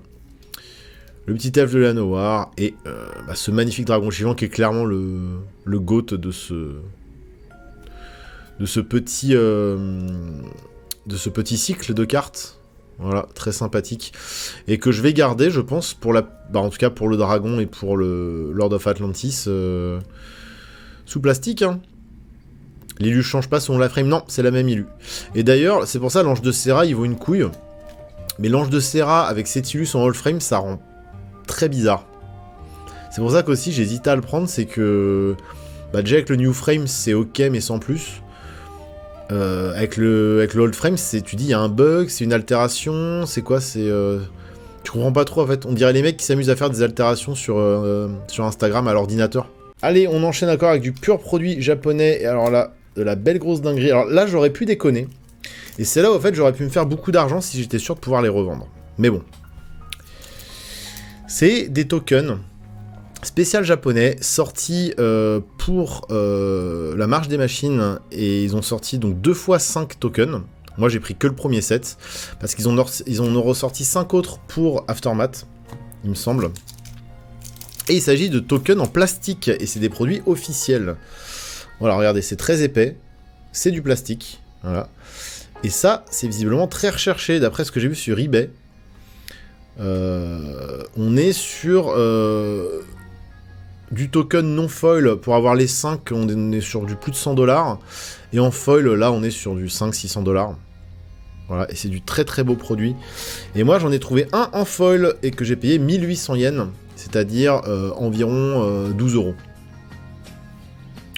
Le petit elfe de la Noire et ce magnifique dragon chiffon qui est clairement le GOAT de ce petit cycle de cartes. Voilà, très sympathique. Et que je vais garder, je pense, pour en tout cas pour le dragon et pour le Lord of Atlantis sous plastique. Hein. L'élu change pas son la frame, non, c'est la même élu. Et d'ailleurs, c'est pour ça l'ange de Serra, il vaut une couille. Mais l'ange de Serra avec cet illus en Rollframe, ça rend très bizarre. C'est pour ça qu'aussi j'hésite à le prendre, c'est que déjà avec le new frame c'est ok mais sans plus. Avec le old frame, tu dis il y a un bug, c'est une altération, c'est quoi, tu comprends pas trop en fait. On dirait les mecs qui s'amusent à faire des altérations sur Instagram à l'ordinateur. Allez, on enchaîne encore avec du pur produit japonais, et alors là, de la belle grosse dinguerie. Alors là j'aurais pu déconner, et c'est là où en fait j'aurais pu me faire beaucoup d'argent si j'étais sûr de pouvoir les revendre. Mais bon. C'est des tokens spécial japonais sortis pour la marche des machines, et ils ont sorti donc 2 fois 5 tokens. Moi j'ai pris que le premier set parce qu'ils ont ressorti 5 autres pour Aftermath, il me semble. Et il s'agit de tokens en plastique et c'est des produits officiels. Voilà, regardez, c'est très épais, c'est du plastique, voilà. Et ça, c'est visiblement très recherché d'après ce que j'ai vu sur eBay. On est sur du token non foil pour avoir les 5, on est sur du plus de 100$. Et en foil, là, on est sur du 500-600$. Voilà, et c'est du très très beau produit. Et moi, j'en ai trouvé un en foil et que j'ai payé 1800 yens, c'est-à-dire environ 12€.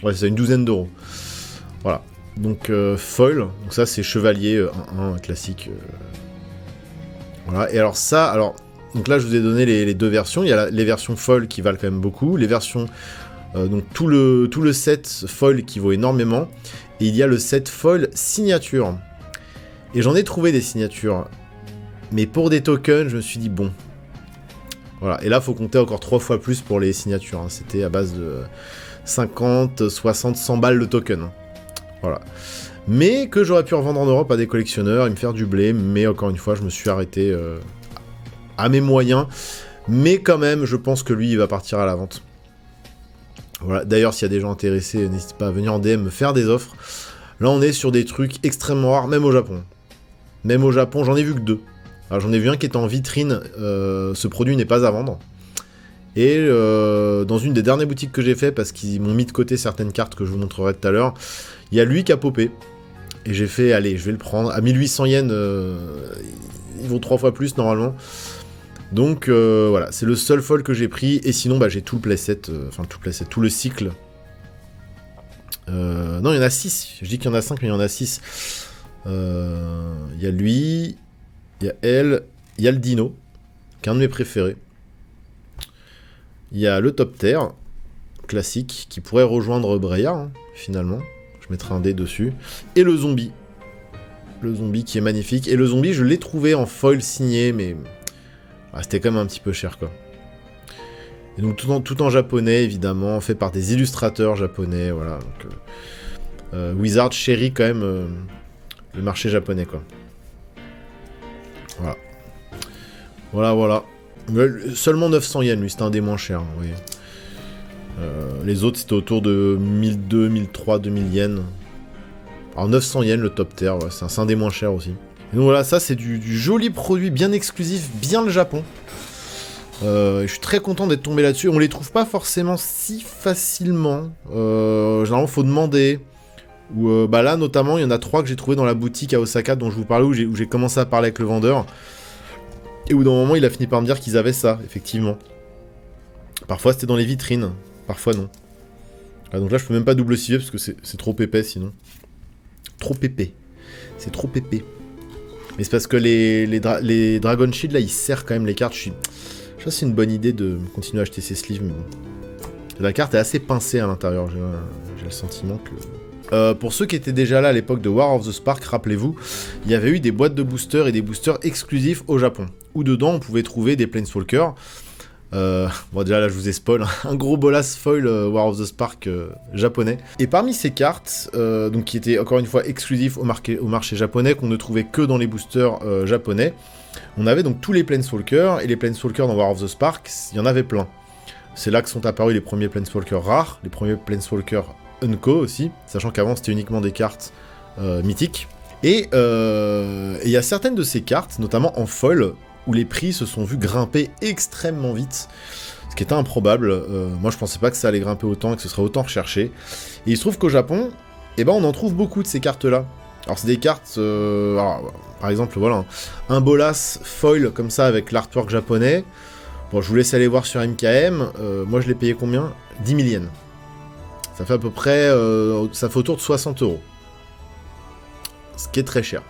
Ouais, c'est une douzaine d'euros. Voilà. Donc foil, donc ça c'est chevalier 1-1 classique. Voilà, et alors ça, donc là je vous ai donné les deux versions, il y a les versions foil qui valent quand même beaucoup, les versions, donc tout le set foil qui vaut énormément, et il y a le set foil signature. Et j'en ai trouvé des signatures, mais pour des tokens, je me suis dit bon. Voilà, et là faut compter encore 3 fois plus pour les signatures, hein. C'était à base de 50, 60, 100 balles le token. Voilà. Mais que j'aurais pu revendre en Europe à des collectionneurs et me faire du blé, mais encore une fois, je me suis arrêté à mes moyens. Mais quand même, je pense que lui, il va partir à la vente. Voilà. D'ailleurs, s'il y a des gens intéressés, n'hésitez pas à venir en DM me faire des offres. Là, on est sur des trucs extrêmement rares, même au Japon. Même au Japon, j'en ai vu que 2. Alors, j'en ai vu un qui est en vitrine, ce produit n'est pas à vendre. Et dans une des dernières boutiques que j'ai fait, parce qu'ils m'ont mis de côté certaines cartes que je vous montrerai tout à l'heure, il y a lui qui a popé. Et j'ai fait, allez, je vais le prendre. À 1800 yens, il vaut 3 fois plus normalement. Donc voilà, c'est le seul foil que j'ai pris. Et sinon, j'ai tout le playset, tout le cycle. Non, il y en a 6. Je dis qu'il y en a 5, mais il y en a 6. Il y a lui, il y a elle, il y a le dino, qui est un de mes préférés. Il y a le top terre, classique, qui pourrait rejoindre Breya, hein, finalement. Je mettrai un dé dessus. Et le zombie. Le zombie qui est magnifique. Et le zombie, je l'ai trouvé en foil signé, mais c'était quand même un petit peu cher, quoi. Et donc tout en japonais, évidemment, fait par des illustrateurs japonais, voilà. Donc, Wizard chérit quand même le marché japonais, quoi. Voilà. Voilà. Seulement 900 yens, lui, c'était un des moins chers, vous voyez. Les autres, c'était autour de 1200, 1300, 2000 yens. Alors 900 yens, le top tier, ouais, c'est un des moins chers aussi. Et donc voilà, ça c'est du joli produit, bien exclusif, bien le Japon. Je suis très content d'être tombé là-dessus. On les trouve pas forcément si facilement. Généralement, faut demander. Ou là, notamment, il y en a 3 que j'ai trouvé dans la boutique à Osaka dont je vous parlais, où j'ai commencé à parler avec le vendeur. Et où, dans un moment, il a fini par me dire qu'ils avaient ça, effectivement. Parfois, c'était dans les vitrines. Parfois, non. Donc là, je peux même pas double civer parce que c'est trop épais, sinon. Trop épais. C'est trop épais. Mais c'est parce que les Dragon Shield, là, ils serrent quand même les cartes. Je sais pas si c'est une bonne idée de continuer à acheter ces sleeves, mais bon. La carte est assez pincée à l'intérieur. J'ai le sentiment que Pour ceux qui étaient déjà là à l'époque de War of the Spark, rappelez-vous, il y avait eu des boîtes de boosters et des boosters exclusifs au Japon, où dedans on pouvait trouver des Planeswalkers. Bon déjà là je vous ai spoil, un gros bolas foil War of the Spark japonais. Et parmi ces cartes, donc qui étaient encore une fois exclusifs au marché japonais, qu'on ne trouvait que dans les boosters japonais, on avait donc tous les Planeswalkers, et les Planeswalkers dans War of the Spark, il y en avait plein. C'est là que sont apparus les premiers Planeswalkers rares, les premiers Planeswalkers Unco aussi, sachant qu'avant c'était uniquement des cartes mythiques. Et il y a certaines de ces cartes, notamment en foil, où les prix se sont vus grimper extrêmement vite, ce qui était improbable. Moi je pensais pas que ça allait grimper autant et que ce serait autant recherché. Et il se trouve qu'au Japon, eh ben, on en trouve beaucoup de ces cartes-là. Alors c'est des cartes, alors, par exemple voilà, un bolas foil comme ça avec l'artwork japonais. Bon je vous laisse aller voir sur MKM, moi je l'ai payé combien 10 000 yens. Ça fait à peu près, ça fait autour de 60 €. Ce qui est très cher.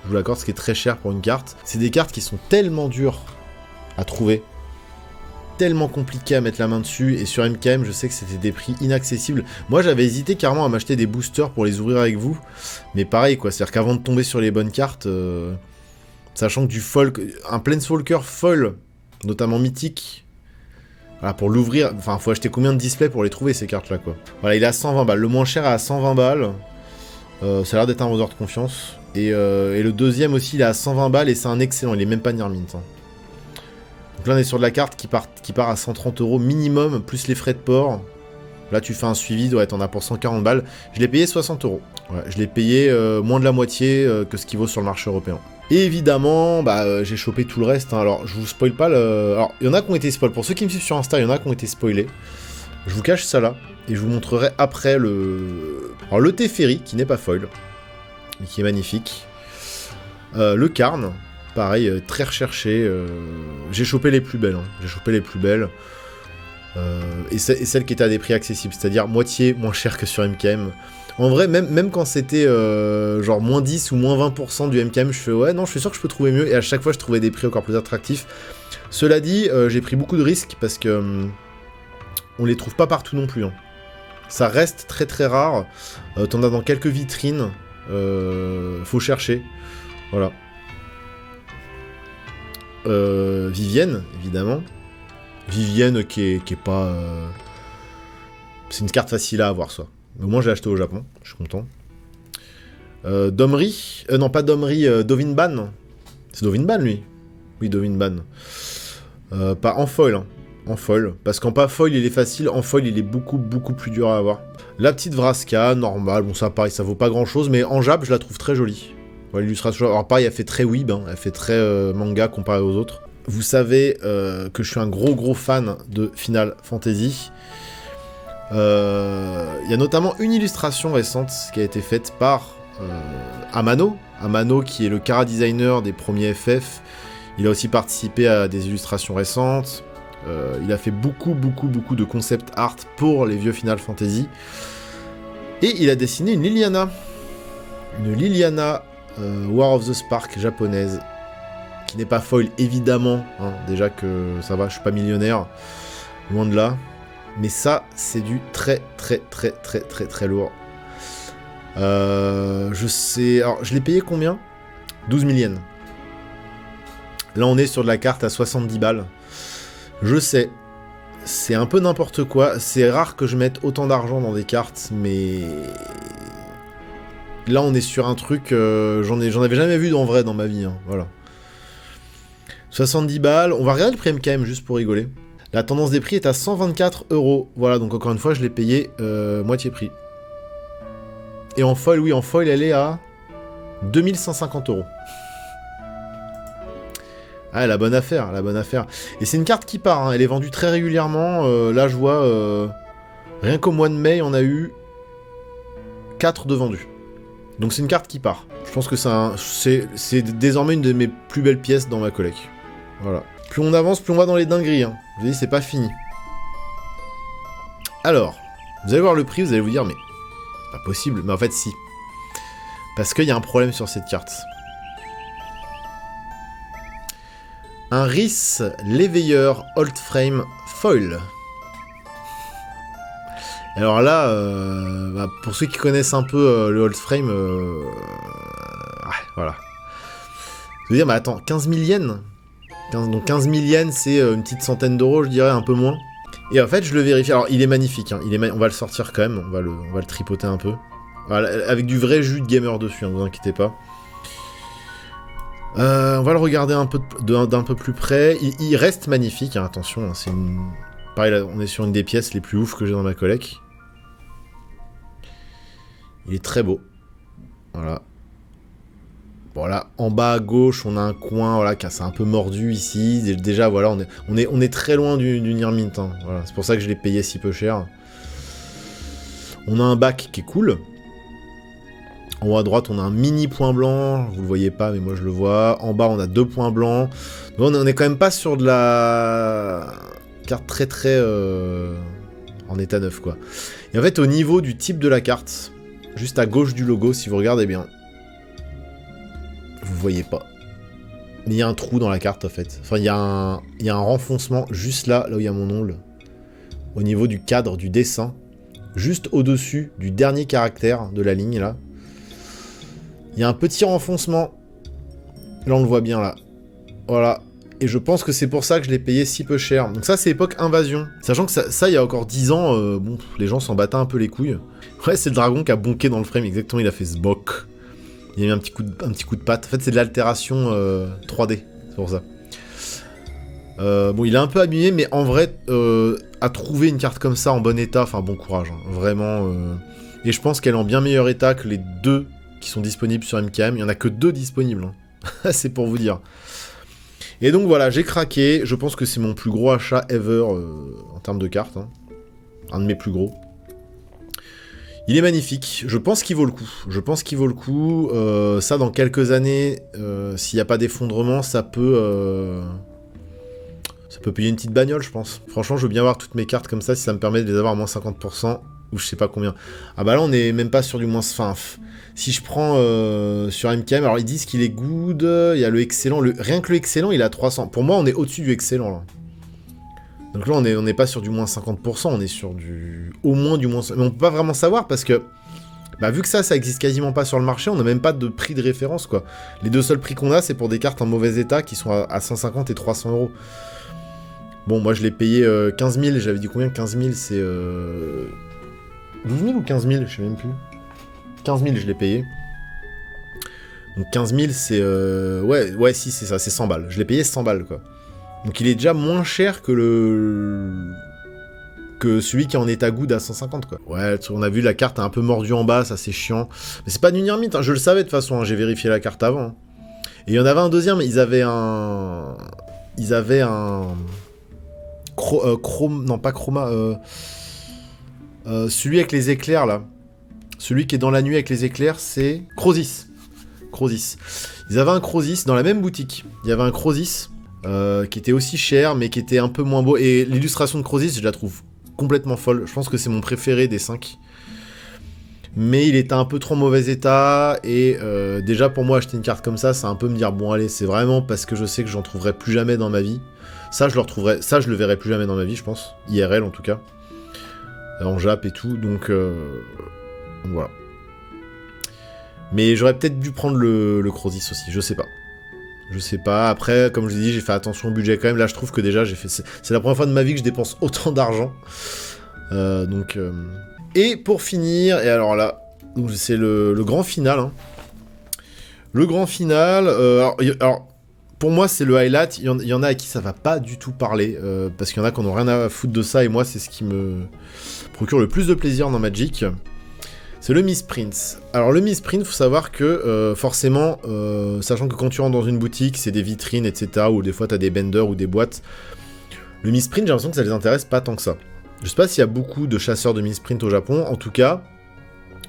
Je vous l'accorde, ce qui est très cher pour une carte. C'est des cartes qui sont tellement dures à trouver, tellement compliquées à mettre la main dessus, et sur MKM, je sais que c'était des prix inaccessibles. Moi, j'avais hésité carrément à m'acheter des boosters pour les ouvrir avec vous, mais pareil, quoi. C'est-à-dire qu'avant de tomber sur les bonnes cartes, sachant que du foil, un Planeswalker foil, notamment mythique, voilà, pour l'ouvrir, enfin, faut acheter combien de displays pour les trouver, ces cartes-là, quoi. Voilà, il est à 120 balles. Le moins cher est à 120 balles. Ça a l'air d'être un vendeur de confiance. Et le deuxième aussi, il est à 120 balles et c'est un excellent, il est même pas near mint. Hein. Donc là, on est sur de la carte qui part à 130 € minimum, plus les frais de port. Là, tu fais un suivi, ouais, t'en as pour 140 balles. Je l'ai payé 60 €. Ouais, je l'ai payé moins de la moitié que ce qu'il vaut sur le marché européen. Et évidemment, bah, j'ai chopé tout le reste. Hein. Alors, je vous spoil pas le... Alors, il y en a qui ont été spoilés. Pour ceux qui me suivent sur Insta, il y en a qui ont été spoilés. Je vous cache ça là. Et je vous montrerai après le... Alors, le Teferi, qui n'est pas foil, mais qui est magnifique. Le Karn, pareil, très recherché. J'ai chopé les plus belles. Hein. J'ai chopé les plus belles. Et celles qui étaient à des prix accessibles. C'est-à-dire moitié moins cher que sur MKM. En vrai, même quand c'était genre moins 10 ou moins 20% du MKM, je fais ouais, non, je suis sûr que je peux trouver mieux. Et à chaque fois, je trouvais des prix encore plus attractifs. Cela dit, j'ai pris beaucoup de risques parce que on les trouve pas partout non plus. Hein. Ça reste très très rare. T'en as dans quelques vitrines. Faut chercher. Voilà. Vivienne, évidemment. Vivienne qui est pas... C'est une carte facile à avoir, ça. Mais au moins, j'ai acheté au Japon. Je suis content. Domri. Non, pas Domri. Dovinban. C'est Dovinban, lui. Oui, Dovinban. Pas en foil. Hein. En foil. Parce qu'en pas foil, il est facile. En foil, il est beaucoup, beaucoup plus dur à avoir. La petite Vraska, normal. Bon, ça, pareil, ça vaut pas grand-chose. Mais en Jap, je la trouve très jolie. Voilà, l'illustration... Alors, pareil, elle fait très weeb. Hein. Elle fait très manga comparé aux autres. Vous savez que je suis un gros fan de Final Fantasy. Il y a notamment une illustration récente qui a été faite par Amano. Amano qui est le chara designer des premiers FF. Il a aussi participé à des illustrations récentes. Il a fait beaucoup de concept art pour les vieux Final Fantasy. Et il a dessiné une Liliana. Une Liliana War of the Spark japonaise. Qui n'est pas foil, évidemment. Hein, déjà que ça va, je suis pas millionnaire. Loin de là. Mais ça, c'est du très lourd. Je sais... Alors, je l'ai payé combien 12 000 yens. Là, on est sur de la carte à 70 balles. Je sais. C'est un peu n'importe quoi. C'est rare que je mette autant d'argent dans des cartes, mais... Là, on est sur un truc... j'en avais jamais vu en vrai dans ma vie. Hein, voilà. 70 balles. On va regarder le prix MKM juste pour rigoler. La tendance des prix est à 124 €. Voilà, donc encore une fois, je l'ai payé moitié prix. Et en foil, oui, en foil, elle est à 2150 €. Ah, la bonne affaire, la bonne affaire. Et c'est une carte qui part, hein, elle est vendue très régulièrement. Là, je vois, rien qu'au mois de mai, on a eu 4 de vendus. Donc c'est une carte qui part. Je pense que c'est désormais une de mes plus belles pièces dans ma collecte. Voilà. Plus on avance, plus on va dans les dingueries. Hein. Je vous dis, c'est pas fini. Alors, vous allez voir le prix, vous allez vous dire, mais pas possible. Mais en fait, si. Parce qu'il y a un problème sur cette carte. Un Rhys l'éveilleur Old Frame Foil. Alors là, pour ceux qui connaissent un peu le Hold Frame, voilà. Je veux dire, mais attends, 15 000 yens donc 15 000 yens, c'est une petite centaine d'euros, je dirais, un peu moins. Et en fait, je le vérifie. Alors, il est magnifique, hein. On va le sortir quand même, on va le tripoter un peu. Voilà, avec du vrai jus de gamer dessus, hein, vous inquiétez pas. On va le regarder un peu d'un peu plus près. Il reste magnifique, hein, attention, hein, c'est une... Pareil, là, on est sur une des pièces les plus ouf que j'ai dans ma collecte. Il est très beau. Voilà. Voilà, en bas à gauche, on a un coin, voilà, qui c'est un peu mordu ici. Déjà, voilà, on est très loin du Nearmint. Hein. Voilà, c'est pour ça que je l'ai payé si peu cher. On a un bac qui est cool. En haut à droite, on a un mini point blanc. Vous le voyez pas, mais moi je le vois. En bas, on a 2 points blancs. Donc, on est quand même pas sur de la carte très en état neuf, quoi. Et en fait, au niveau du type de la carte, juste à gauche du logo, si vous regardez bien, vous voyez pas. Mais il y a un trou dans la carte, en fait. Enfin, il y a un renfoncement juste là où il y a mon ongle. Au niveau du cadre, du dessin. Juste au-dessus du dernier caractère de la ligne, là. Il y a un petit renfoncement. Là, on le voit bien, là. Voilà. Et je pense que c'est pour ça que je l'ai payé si peu cher. Donc ça, c'est époque invasion. Sachant que ça il y a encore 10 ans, bon, les gens s'en battaient un peu les couilles. Ouais, c'est le dragon qui a bonké dans le frame. Exactement, il a fait ce boc. Il y a eu un petit coup de patte. En fait, c'est de l'altération 3D. C'est pour ça. Bon, il est un peu abîmé, mais en vrai, à trouver une carte comme ça en bon état, enfin, bon courage. Hein, vraiment. Et je pense qu'elle est en bien meilleur état que les 2 qui sont disponibles sur MKM. Il n'y en a que 2 disponibles. Hein. C'est pour vous dire. Et donc voilà, j'ai craqué. Je pense que c'est mon plus gros achat ever en termes de cartes. Hein. Un de mes plus gros. Il est magnifique, je pense qu'il vaut le coup, ça dans quelques années, s'il n'y a pas d'effondrement, ça peut payer une petite bagnole, je pense. Franchement, je veux bien avoir toutes mes cartes comme ça, si ça me permet de les avoir à moins 50%, ou je sais pas combien. Ah bah là, on est même pas sur du moins... Enfin, si je prends sur MKM, alors ils disent qu'il est good, il y a le excellent, rien que le excellent, il est à 300. Pour moi, on est au-dessus du excellent, là. Donc là, on n'est pas sur du moins 50%, on est sur du... au moins du moins... Mais on peut pas vraiment savoir parce que... Bah, vu que ça existe quasiment pas sur le marché, on n'a même pas de prix de référence, quoi. Les 2 seuls prix qu'on a, c'est pour des cartes en mauvais état qui sont à 150 et 300 euros. Bon, moi, je l'ai payé 15 000, j'avais dit combien? 15 000, c'est... 12 000 ou 15 000? Je sais même plus. 15 000, je l'ai payé. Donc 15 000, c'est... Ouais, si, c'est ça, c'est 100 balles. Je l'ai payé 100 balles, quoi. Donc il est déjà moins cher que celui qui est en état good à 150, quoi. Ouais, on a vu la carte un peu mordue en bas, ça c'est chiant. Mais c'est pas du Nearmint, hein, je le savais de toute façon, hein, j'ai vérifié la carte avant. Hein. Et il y en avait un deuxième, ils avaient un... Non, pas Chroma, celui avec les éclairs, là. Celui qui est dans la nuit avec les éclairs, c'est... Crosis. Ils avaient un Crosis dans la même boutique. Il y avait un Crosis... qui était aussi cher, mais qui était un peu moins beau. Et l'illustration de Crosis, je la trouve complètement folle. Je pense que c'est mon préféré des 5. Mais il était un peu trop en mauvais état. Et déjà, pour moi, acheter une carte comme ça, c'est un peu me dire, bon, allez, c'est vraiment parce que je sais que j'en trouverai plus jamais dans ma vie. Ça, je le verrai plus jamais dans ma vie, je pense. IRL, en tout cas. En Jap et tout. Donc voilà. Mais j'aurais peut-être dû prendre le Crosis aussi, je sais pas. Je sais pas, après, comme je l'ai dit, j'ai fait attention au budget quand même. Là, je trouve que déjà, c'est la première fois de ma vie que je dépense autant d'argent. Et pour finir, et alors là, c'est le grand final. Hein. Le grand final, alors, pour moi, c'est le highlight. Il y en a à qui ça va pas du tout parler, parce qu'il y en a qui n'ont rien à foutre de ça, et moi, c'est ce qui me procure le plus de plaisir dans Magic. C'est le Misprint. Alors le Misprint, faut savoir que forcément, sachant que quand tu rentres dans une boutique, c'est des vitrines, etc., ou des fois t'as des benders ou des boîtes, le Misprint, j'ai l'impression que ça les intéresse pas tant que ça. Je sais pas s'il y a beaucoup de chasseurs de Misprint au Japon, en tout cas,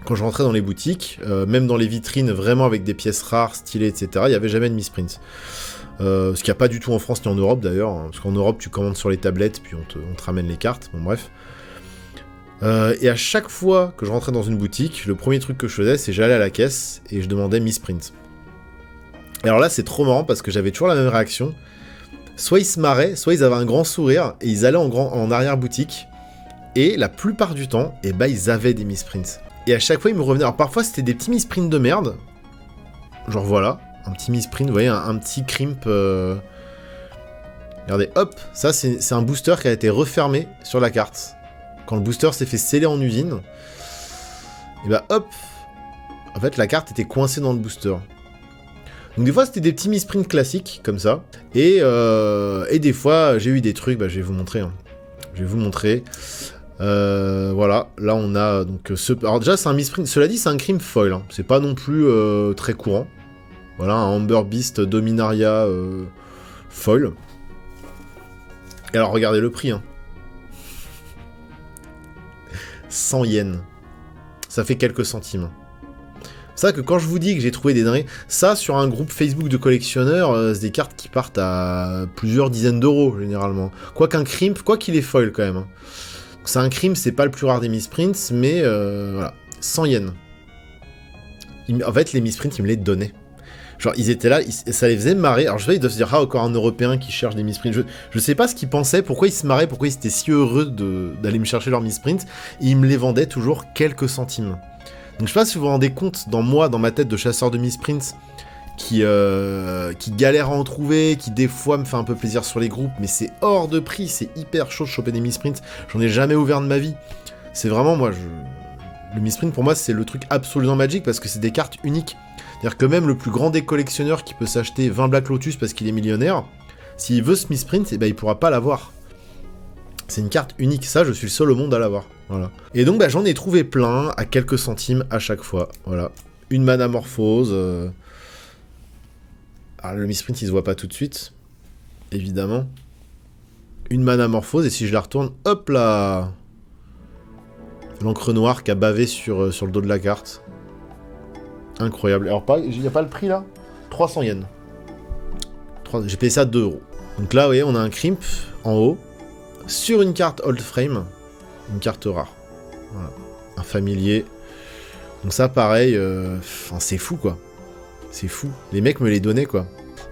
quand je rentrais dans les boutiques, même dans les vitrines vraiment avec des pièces rares, stylées, etc., il y avait jamais de Misprint. Ce qu'il n'y a pas du tout en France ni en Europe d'ailleurs, hein, parce qu'en Europe tu commandes sur les tablettes, puis on te ramène les cartes, bon bref. Et à chaque fois que je rentrais dans une boutique, le premier truc que je faisais, c'est j'allais à la caisse et je demandais Misprint. Et alors là, c'est trop marrant parce que j'avais toujours la même réaction. Soit ils se marraient, soit ils avaient un grand sourire et ils allaient en arrière-boutique Et la plupart du temps, eh ben, ils avaient des misprints. Et à chaque fois, ils me revenaient. Alors parfois, c'était des petits misprints de merde. Genre voilà, un petit misprint, vous voyez, un petit crimp. Regardez, hop, ça c'est un booster qui a été refermé sur la carte. Quand le booster s'est fait sceller en usine, et bah hop, en fait la carte était coincée dans le booster. Donc des fois c'était des petits misprints classiques, comme ça. Et des fois j'ai eu des trucs, bah je vais vous montrer. Hein. Je vais vous montrer. Voilà, là on a donc ce... Alors déjà c'est un misprint, cela dit c'est un crimp foil, hein. C'est pas non plus très courant. Voilà, un Amber Beast Dominaria foil. Et alors regardez le prix, hein. 100 yens. Ça fait quelques centimes. C'est ça que quand je vous dis que j'ai trouvé des dingueries, ça sur un groupe Facebook de collectionneurs, c'est des cartes qui partent à plusieurs dizaines d'euros généralement. Quoi qu'un crimp, quoi qu'il est foil quand même. Hein. C'est un crimp, c'est pas le plus rare des misprints, mais voilà, 100 yens. En fait, les misprints, ils me les donnaient. Genre, ils étaient là, ça les faisait marrer. Alors, je sais, ils doivent se dire, ah, encore un Européen qui cherche des misprints. Je sais pas ce qu'ils pensaient, pourquoi ils se marraient, pourquoi ils étaient si heureux d'aller me chercher leurs misprints. Et ils me les vendaient toujours quelques centimes. Donc, je sais pas si vous vous rendez compte, dans ma tête de chasseur de misprints, qui galère à en trouver, qui des fois me fait un peu plaisir sur les groupes, mais c'est hors de prix, c'est hyper chaud de choper des misprints. J'en ai jamais ouvert de ma vie. C'est vraiment, moi, le misprint, pour moi, c'est le truc absolument magique parce que c'est des cartes uniques. C'est-à-dire que même le plus grand des collectionneurs qui peut s'acheter 20 Black Lotus parce qu'il est millionnaire, s'il veut ce misprint, eh ben, il pourra pas l'avoir. C'est une carte unique, ça je suis le seul au monde à l'avoir. Voilà. Et donc bah, j'en ai trouvé plein à quelques centimes à chaque fois. Voilà. Une Manamorphose. Alors le misprint il se voit pas tout de suite, évidemment. Une Manamorphose et si je la retourne, hop là, l'encre noire qui a bavé sur le dos de la carte. Incroyable. Alors, il n'y a pas le prix là 300 yens. J'ai payé ça 2 euros. Donc là, vous voyez, on a un crimp en haut. Sur une carte Old Frame. Une carte rare. Voilà. Un familier. Donc ça, pareil. C'est fou, quoi. C'est fou. Les mecs me les donnaient, quoi.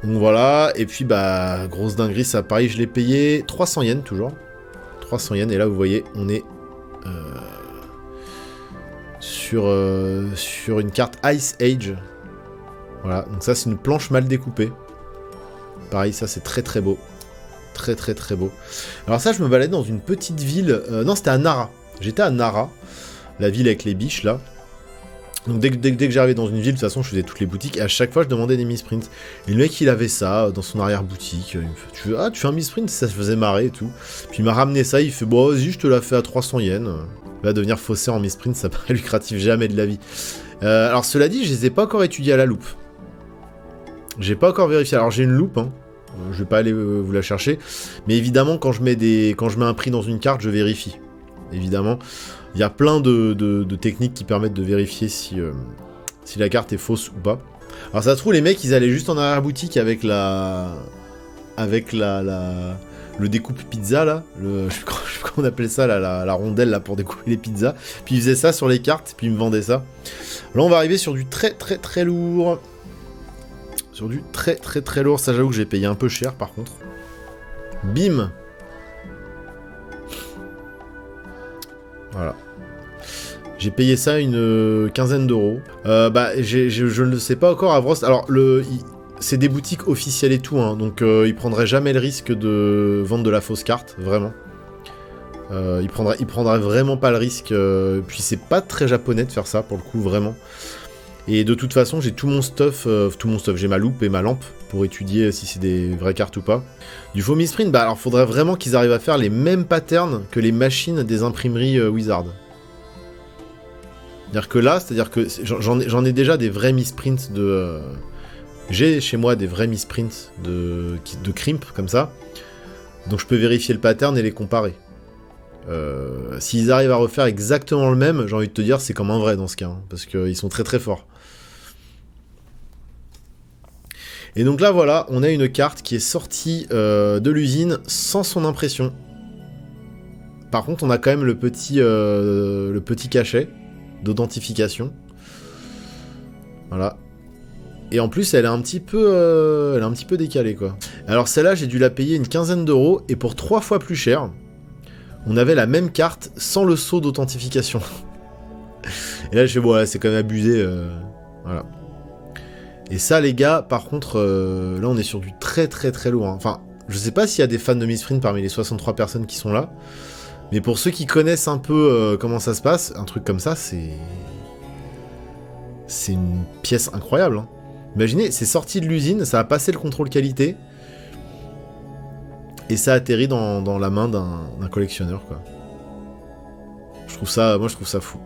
Donc voilà. Et puis, bah, grosse dinguerie, ça, pareil, je l'ai payé 300 yens, toujours. 300 yens. Et là, vous voyez, on est... sur une carte Ice Age. Voilà, donc ça c'est une planche mal découpée. Pareil, ça c'est très très beau. Très très très beau. Alors ça je me baladais dans une petite ville... non, c'était à Nara. J'étais à Nara, la ville avec les biches là. Donc dès que j'arrivais dans une ville, de toute façon je faisais toutes les boutiques. Et à chaque fois je demandais des misprints. Et le mec il avait ça dans son arrière-boutique. Il me fait, tu fais un misprint? Ça se faisait marrer et tout. Puis il m'a ramené ça, il fait, bon vas-y je te la fais à 300 yens. Va devenir faussaire en misprint, ça paraît lucratif jamais de la vie. Alors cela dit, je les ai pas encore étudiés à la loupe. J'ai pas encore vérifié. Alors j'ai une loupe, hein. Je vais pas aller vous la chercher. Mais évidemment, quand je mets un prix dans une carte, je vérifie. Évidemment. Il y a plein de techniques qui permettent de vérifier si la carte est fausse ou pas. Alors ça se trouve, les mecs, ils allaient juste en arrière-boutique avec le découpe pizza là, je sais pas comment on appelle ça là, la rondelle là pour découper les pizzas. Puis ils faisaient ça sur les cartes, puis ils me vendaient ça. Là on va arriver sur du très très très lourd. Sur du très très très lourd, ça j'avoue que j'ai payé un peu cher par contre. Bim. Voilà. J'ai payé ça une quinzaine d'euros. Je ne le sais pas encore à Vrost. Alors c'est des boutiques officielles et tout, hein, donc ils prendraient jamais le risque de vendre de la fausse carte, vraiment. Ils prendraient vraiment pas le risque, puis c'est pas très japonais de faire ça, pour le coup, vraiment. Et de toute façon, j'ai tout mon stuff, j'ai ma loupe et ma lampe, pour étudier si c'est des vraies cartes ou pas. Du faux misprint, bah alors faudrait vraiment qu'ils arrivent à faire les mêmes patterns que les machines des imprimeries Wizard. C'est-à-dire que j'en ai déjà des vrais misprints de... J'ai chez moi des vrais misprints de crimp, comme ça. Donc je peux vérifier le pattern et les comparer. S'ils arrivent à refaire exactement le même, j'ai envie de te dire, c'est comme un vrai dans ce cas. Hein, parce qu'ils sont très très forts. Et donc là, voilà, on a une carte qui est sortie de l'usine sans son impression. Par contre, on a quand même le petit cachet d'authentification. Voilà. Et en plus, elle est un petit peu décalée, quoi. Alors celle-là, j'ai dû la payer une quinzaine d'euros, et pour 3 fois plus cher, on avait la même carte sans le sceau d'authentification. Et là, je fais, bon, là, c'est quand même abusé. Voilà. Et ça, les gars, par contre, là, on est sur du très très très lourd. Hein. Enfin, je sais pas s'il y a des fans de Misprint parmi les 63 personnes qui sont là. Mais pour ceux qui connaissent un peu comment ça se passe, un truc comme ça, c'est une pièce incroyable. Hein. Imaginez, c'est sorti de l'usine, ça a passé le contrôle qualité, et ça atterrit dans la main d'un collectionneur, quoi. Moi, je trouve ça fou.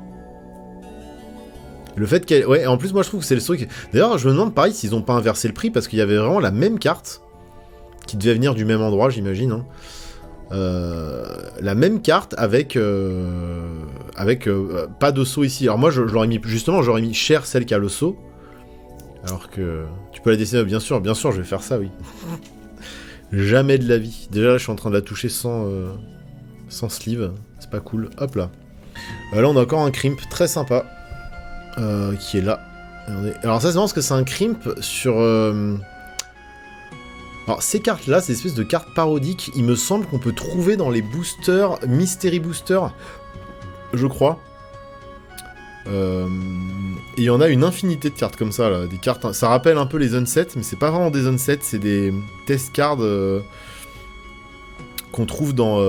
Le fait qu'elle... Ouais, en plus, moi, je trouve que c'est le truc... D'ailleurs, je me demande, pareil, s'ils ont pas inversé le prix, parce qu'il y avait vraiment la même carte, qui devait venir du même endroit, j'imagine, hein. La même carte avec pas de seau ici. Alors moi, j'aurais mis cher celle qui a le seau. Alors que... Tu peux la dessiner, bien sûr, je vais faire ça, oui. Jamais de la vie. Déjà, là, je suis en train de la toucher sans sleeve. C'est pas cool. Hop là. Là, on a encore un crimp très sympa. Qui est là. Alors ça, c'est marrant parce que c'est un crimp sur... Alors, ces cartes-là, ces espèces de cartes parodiques, il me semble qu'on peut trouver dans les boosters, Mystery Booster, je crois. Et il y en a une infinité de cartes comme ça, là. Des cartes, ça rappelle un peu les Unset, mais c'est pas vraiment des Unset, c'est des test cards qu'on trouve dans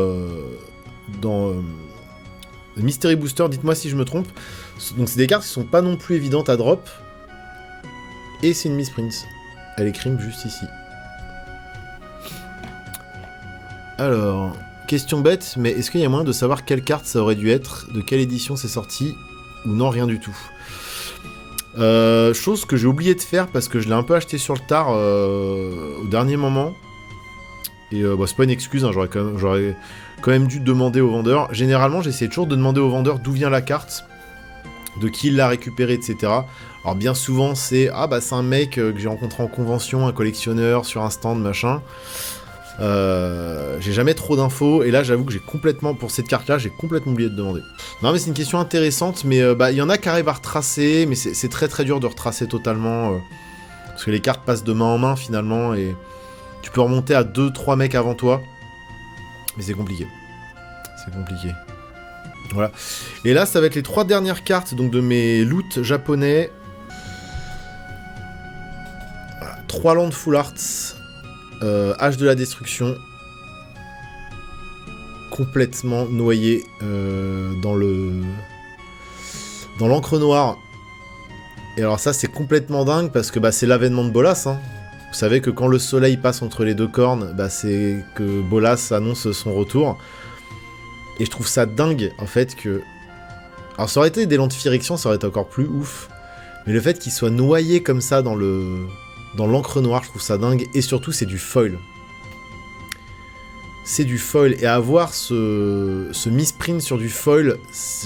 Mystery Booster, dites-moi si je me trompe. Donc c'est des cartes qui sont pas non plus évidentes à drop. Et c'est une Misprint. Elle est crimp juste ici. Alors, question bête, mais est-ce qu'il y a moyen de savoir quelle carte ça aurait dû être, de quelle édition c'est sorti, ou non, rien du tout. Chose que j'ai oublié de faire parce que je l'ai un peu acheté sur le tard au dernier moment. Et bah, c'est pas une excuse, hein, j'aurais quand même dû demander au vendeur. Généralement, j'essaie toujours de demander au vendeur d'où vient la carte, de qui l'a récupérée, etc. Alors bien souvent, c'est « Ah bah c'est un mec que j'ai rencontré en convention, un collectionneur, sur un stand, machin. » J'ai jamais trop d'infos, et là j'avoue que j'ai complètement, pour cette carte là, j'ai complètement oublié de demander. Non mais c'est une question intéressante, mais bah il y en a qui arrivent à retracer, mais c'est très très dur de retracer totalement, parce que les cartes passent de main en main finalement, et tu peux remonter à 2-3 mecs avant toi, mais c'est compliqué. C'est compliqué. Voilà. Et là ça va être les 3 dernières cartes donc de mes loots japonais. Voilà. 3 Land Full Arts. Âge de la destruction, complètement noyé dans l'encre noire. Et alors ça c'est complètement dingue parce que bah, c'est l'avènement de Bolas. Hein. Vous savez que quand le soleil passe entre les deux cornes, bah, c'est que Bolas annonce son retour. Et je trouve ça dingue en fait que... Alors ça aurait été des lampes Phyrexian, ça aurait été encore plus ouf. Mais le fait qu'il soit noyé comme ça dans l'encre noire, je trouve ça dingue, et surtout c'est du foil. C'est du foil, et avoir ce misprint sur du foil,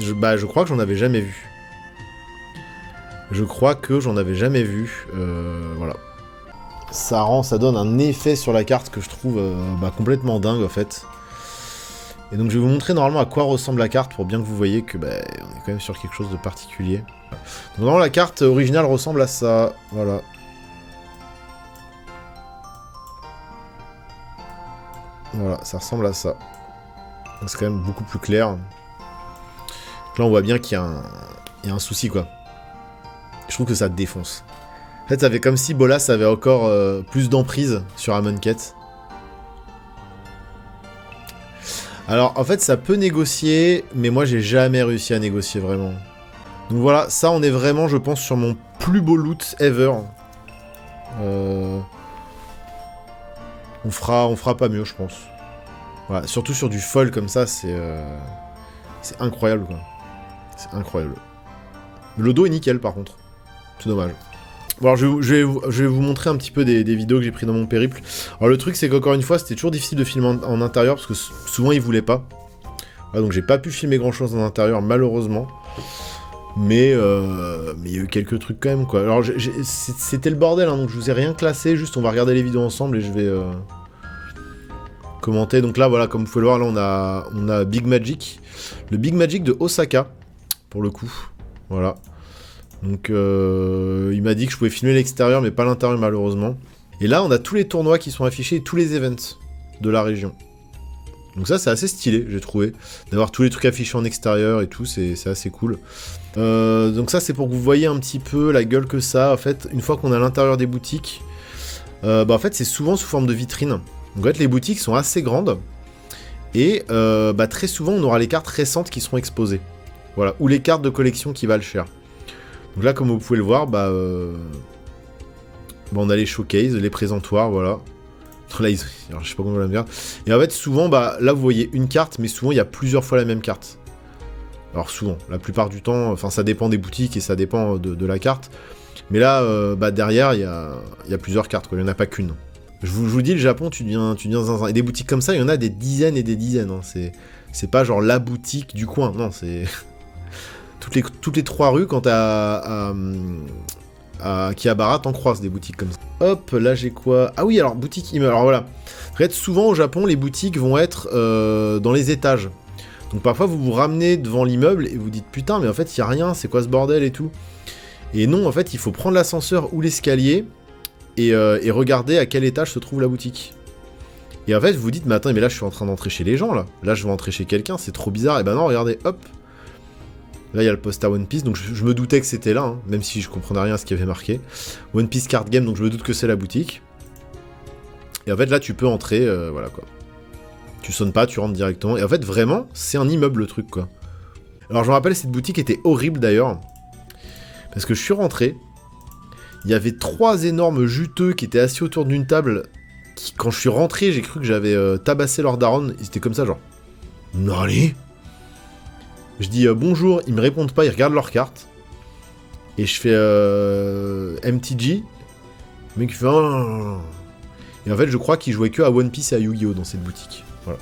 je crois que j'en avais jamais vu. Voilà. Ça donne un effet sur la carte que je trouve complètement dingue en fait. Et donc je vais vous montrer normalement à quoi ressemble la carte pour bien que vous voyez que on est quand même sur quelque chose de particulier. Donc normalement la carte originale ressemble à ça, voilà. Voilà, ça ressemble à ça. Donc c'est quand même beaucoup plus clair. Donc là, on voit bien qu'il y a un souci, quoi. Je trouve que ça défonce. En fait, ça fait comme si Bolas avait encore plus d'emprise sur Amonkhet. Alors, en fait, ça peut négocier, mais moi, j'ai jamais réussi à négocier, vraiment. Donc voilà, ça, on est vraiment, je pense, sur mon plus beau loot ever. On fera pas mieux, je pense. Voilà, surtout sur du foil comme ça, c'est incroyable, quoi. C'est incroyable. Le dos est nickel, par contre. C'est dommage. Bon, alors, je vais vous montrer un petit peu des vidéos que j'ai prises dans mon périple. Alors, le truc, c'est qu'encore une fois, c'était toujours difficile de filmer en intérieur, parce que souvent, ils voulaient pas. Voilà, donc, j'ai pas pu filmer grand-chose en intérieur, malheureusement. Mais il y a eu quelques trucs quand même, quoi. Alors, c'était le bordel, hein, donc je vous ai rien classé, juste on va regarder les vidéos ensemble et je vais commenter. Donc là, voilà, comme vous pouvez le voir, là, on a Big Magic. Le Big Magic de Osaka, pour le coup. Voilà. Donc, il m'a dit que je pouvais filmer l'extérieur, mais pas l'intérieur, malheureusement. Et là, on a tous les tournois qui sont affichés et tous les events de la région. Donc ça, c'est assez stylé, j'ai trouvé. D'avoir tous les trucs affichés en extérieur et tout, c'est assez cool. Donc ça, c'est pour que vous voyez un petit peu la gueule que ça. En fait, une fois qu'on est à l'intérieur des boutiques, en fait, c'est souvent sous forme de vitrine. Donc en fait, les boutiques sont assez grandes. Et très souvent, on aura les cartes récentes qui seront exposées. Voilà, ou les cartes de collection qui valent cher. Donc là, comme vous pouvez le voir, on a les showcases, les présentoirs, voilà. Là, alors, je sais pas comment on va me dire. Et en fait, souvent, là, vous voyez une carte, mais souvent, il y a plusieurs fois la même carte. Alors, souvent, la plupart du temps, enfin, ça dépend des boutiques et ça dépend de la carte. Mais là, derrière, il y a plusieurs cartes, quoi. Il n'y en a pas qu'une. Je vous dis, le Japon, tu deviens zinzin. Et des boutiques comme ça, il y en a des dizaines et des dizaines. Hein. C'est pas genre la boutique du coin, non, c'est... toutes les 3 rues, quand t'as à Akihabara, t'en croises des boutiques comme ça. Hop, là j'ai quoi? Ah oui, alors boutique immeuble. Alors voilà. En fait, souvent au Japon, les boutiques vont être dans les étages. Donc parfois vous vous ramenez devant l'immeuble et vous dites putain, mais en fait il y a rien, c'est quoi ce bordel et tout. Et non, en fait, il faut prendre l'ascenseur ou l'escalier et regarder à quel étage se trouve la boutique. Et en fait, vous vous dites, mais attends, mais là je suis en train d'entrer chez les gens là. Là je vais entrer chez quelqu'un, c'est trop bizarre. Et ben non, regardez, hop. Là, il y a le poster One Piece, donc je me doutais que c'était là, hein, même si je comprenais rien à ce qu'il y avait marqué. One Piece Card Game, donc je me doute que c'est la boutique. Et en fait, là, tu peux entrer, voilà, quoi. Tu sonnes pas, tu rentres directement. Et en fait, vraiment, c'est un immeuble, le truc, quoi. Alors, je me rappelle, cette boutique était horrible, d'ailleurs. Parce que je suis rentré, il y avait 3 énormes juteux qui étaient assis autour d'une table, qui, quand je suis rentré, j'ai cru que j'avais tabassé leur daronne. Ils étaient comme ça, genre... Non, allez. Je dis bonjour, ils me répondent pas, ils regardent leur carte. Et je fais MTG. Le mec il fait oh. Et en fait, je crois qu'ils jouaient que à One Piece et à Yu-Gi-Oh! Dans cette boutique. Voilà.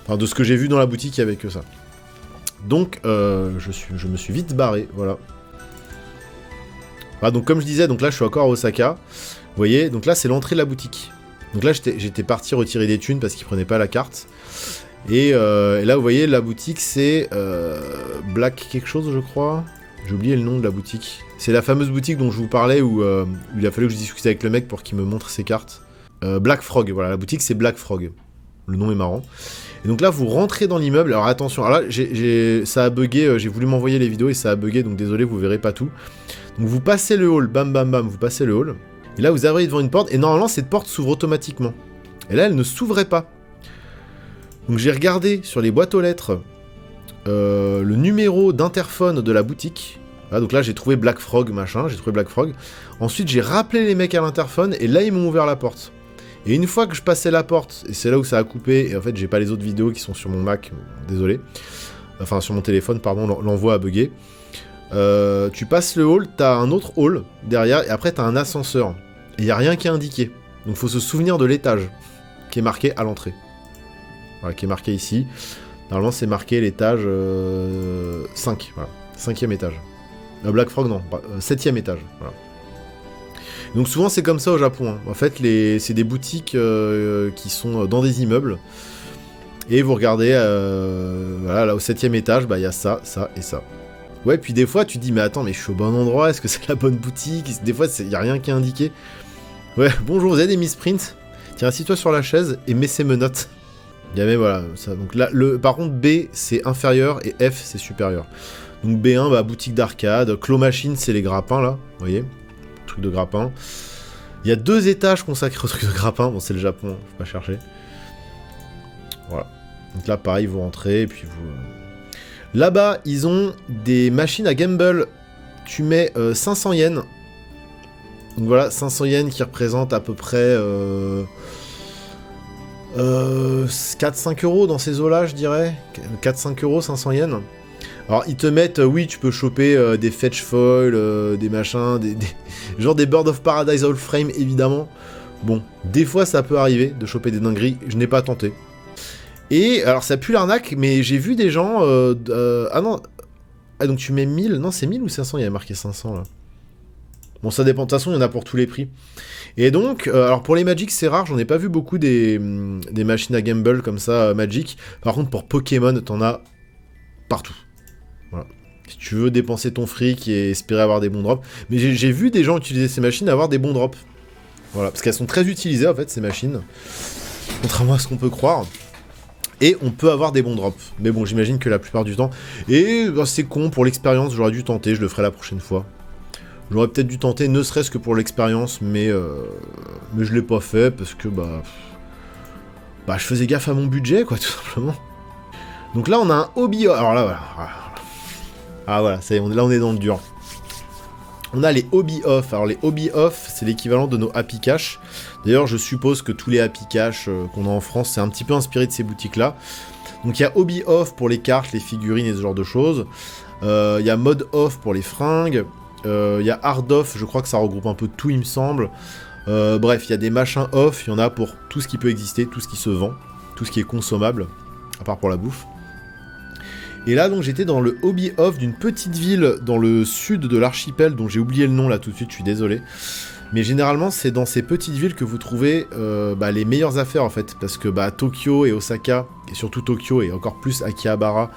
Enfin, de ce que j'ai vu dans la boutique, il y avait que ça. Donc, je me suis vite barré, voilà. Voilà, donc comme je disais, donc là je suis encore à Osaka. Vous voyez, donc là c'est l'entrée de la boutique. Donc là j'étais parti retirer des thunes parce qu'ils prenaient pas la carte. Et là, vous voyez, la boutique, c'est Black quelque chose, je crois. J'ai oublié le nom de la boutique. C'est la fameuse boutique dont je vous parlais où il a fallu que je discute avec le mec pour qu'il me montre ses cartes. Black Frog, voilà, la boutique, c'est Black Frog. Le nom est marrant. Et donc là, vous rentrez dans l'immeuble. Alors attention, alors là, ça a bugué. J'ai voulu m'envoyer les vidéos et ça a bugué, donc désolé, vous verrez pas tout. Donc vous passez le hall, bam bam bam, vous passez le hall. Et là, vous arrivez devant une porte. Et normalement, cette porte s'ouvre automatiquement. Et là, elle ne s'ouvrait pas. Donc j'ai regardé sur les boîtes aux lettres le numéro d'interphone de la boutique. Voilà, donc là j'ai trouvé Black Frog, machin, j'ai trouvé Black Frog. Ensuite j'ai rappelé les mecs à l'interphone et là ils m'ont ouvert la porte. Et une fois que je passais la porte, et c'est là où ça a coupé, et en fait j'ai pas les autres vidéos qui sont sur mon Mac, désolé. Enfin sur mon téléphone, pardon, l'envoi a bugué. Tu passes le hall, t'as un autre hall derrière, et après t'as un ascenseur. Et y a rien qui est indiqué. Donc faut se souvenir de l'étage qui est marqué à l'entrée. Voilà, qui est marqué ici. Normalement, c'est marqué l'étage 5. Voilà. 5e étage. Black Frog, non. 7e étage. Voilà. Donc, souvent, c'est comme ça au Japon. Hein. En fait, c'est des boutiques qui sont dans des immeubles. Et vous regardez, voilà, là, au 7e étage, il y a ça, ça et ça. Ouais, puis des fois, tu te dis, mais attends, mais je suis au bon endroit. Est-ce que c'est la bonne boutique? Des fois, il n'y a rien qui est indiqué. Ouais, bonjour, vous avez des missprints? Tiens, assis-toi sur la chaise et mets ces menottes. Il y avait, voilà, ça. Donc là, par contre, B, c'est inférieur et F, c'est supérieur. Donc B1, boutique d'arcade. Claw Machine, c'est les grappins, là. Vous voyez? Truc de grappin. Il y a 2 étages consacrés au truc de grappin. Bon, c'est le Japon, faut pas chercher. Voilà. Donc là, pareil, vous rentrez, et puis vous... Là-bas, ils ont des machines à gamble. Tu mets 500 yens. Donc voilà, 500 yens qui représentent à peu près... 4-5 euros dans ces eaux-là, je dirais. 4-5 euros, 500 yens. Alors, ils te mettent, oui, tu peux choper des fetch foil, des machins, genre des Bird of Paradise All Frame, évidemment. Bon, des fois, ça peut arriver de choper des dingueries. Je n'ai pas tenté. Et, alors, ça pue l'arnaque, mais j'ai vu des gens... ah non... Ah, donc tu mets 1000... Non, c'est 1000 ou 500? Il y avait marqué 500, là. Bon, ça dépend. De toute façon, il y en a pour tous les prix. Et donc, alors pour les Magic, c'est rare. J'en ai pas vu beaucoup des machines à gamble comme ça, Magic. Par contre, pour Pokémon, t'en as partout. Voilà. Si tu veux dépenser ton fric et espérer avoir des bons drops. Mais j'ai vu des gens utiliser ces machines et avoir des bons drops. Voilà. Parce qu'elles sont très utilisées, en fait, ces machines. Contrairement à ce qu'on peut croire. Et on peut avoir des bons drops. Mais bon, j'imagine que la plupart du temps... Et bah, c'est con, pour l'expérience, j'aurais dû tenter, je le ferai la prochaine fois. J'aurais peut-être dû tenter, ne serait-ce que pour l'expérience, mais je l'ai pas fait, parce que, bah, je faisais gaffe à mon budget, quoi, tout simplement. Donc là, on a un hobby... Alors là, voilà. Ah voilà, ça y est, là, on est dans le dur. On a les hobby off. Alors les hobby off, c'est l'équivalent de nos happy cash. D'ailleurs, je suppose que tous les happy cash qu'on a en France, c'est un petit peu inspiré de ces boutiques-là. Donc il y a hobby off pour les cartes, les figurines et ce genre de choses. Il y a mode off pour les fringues. Il y a hard off, je crois que ça regroupe un peu tout, il me semble. Bref, il y a des machins off, il y en a pour tout ce qui peut exister, tout ce qui se vend, tout ce qui est consommable, à part pour la bouffe. Et là, donc, j'étais dans le hobby off d'une petite ville dans le sud de l'archipel, dont j'ai oublié le nom là tout de suite, je suis désolé. Mais généralement, c'est dans ces petites villes que vous trouvez les meilleures affaires en fait, parce que Tokyo et Osaka, et surtout Tokyo et encore plus Akihabara,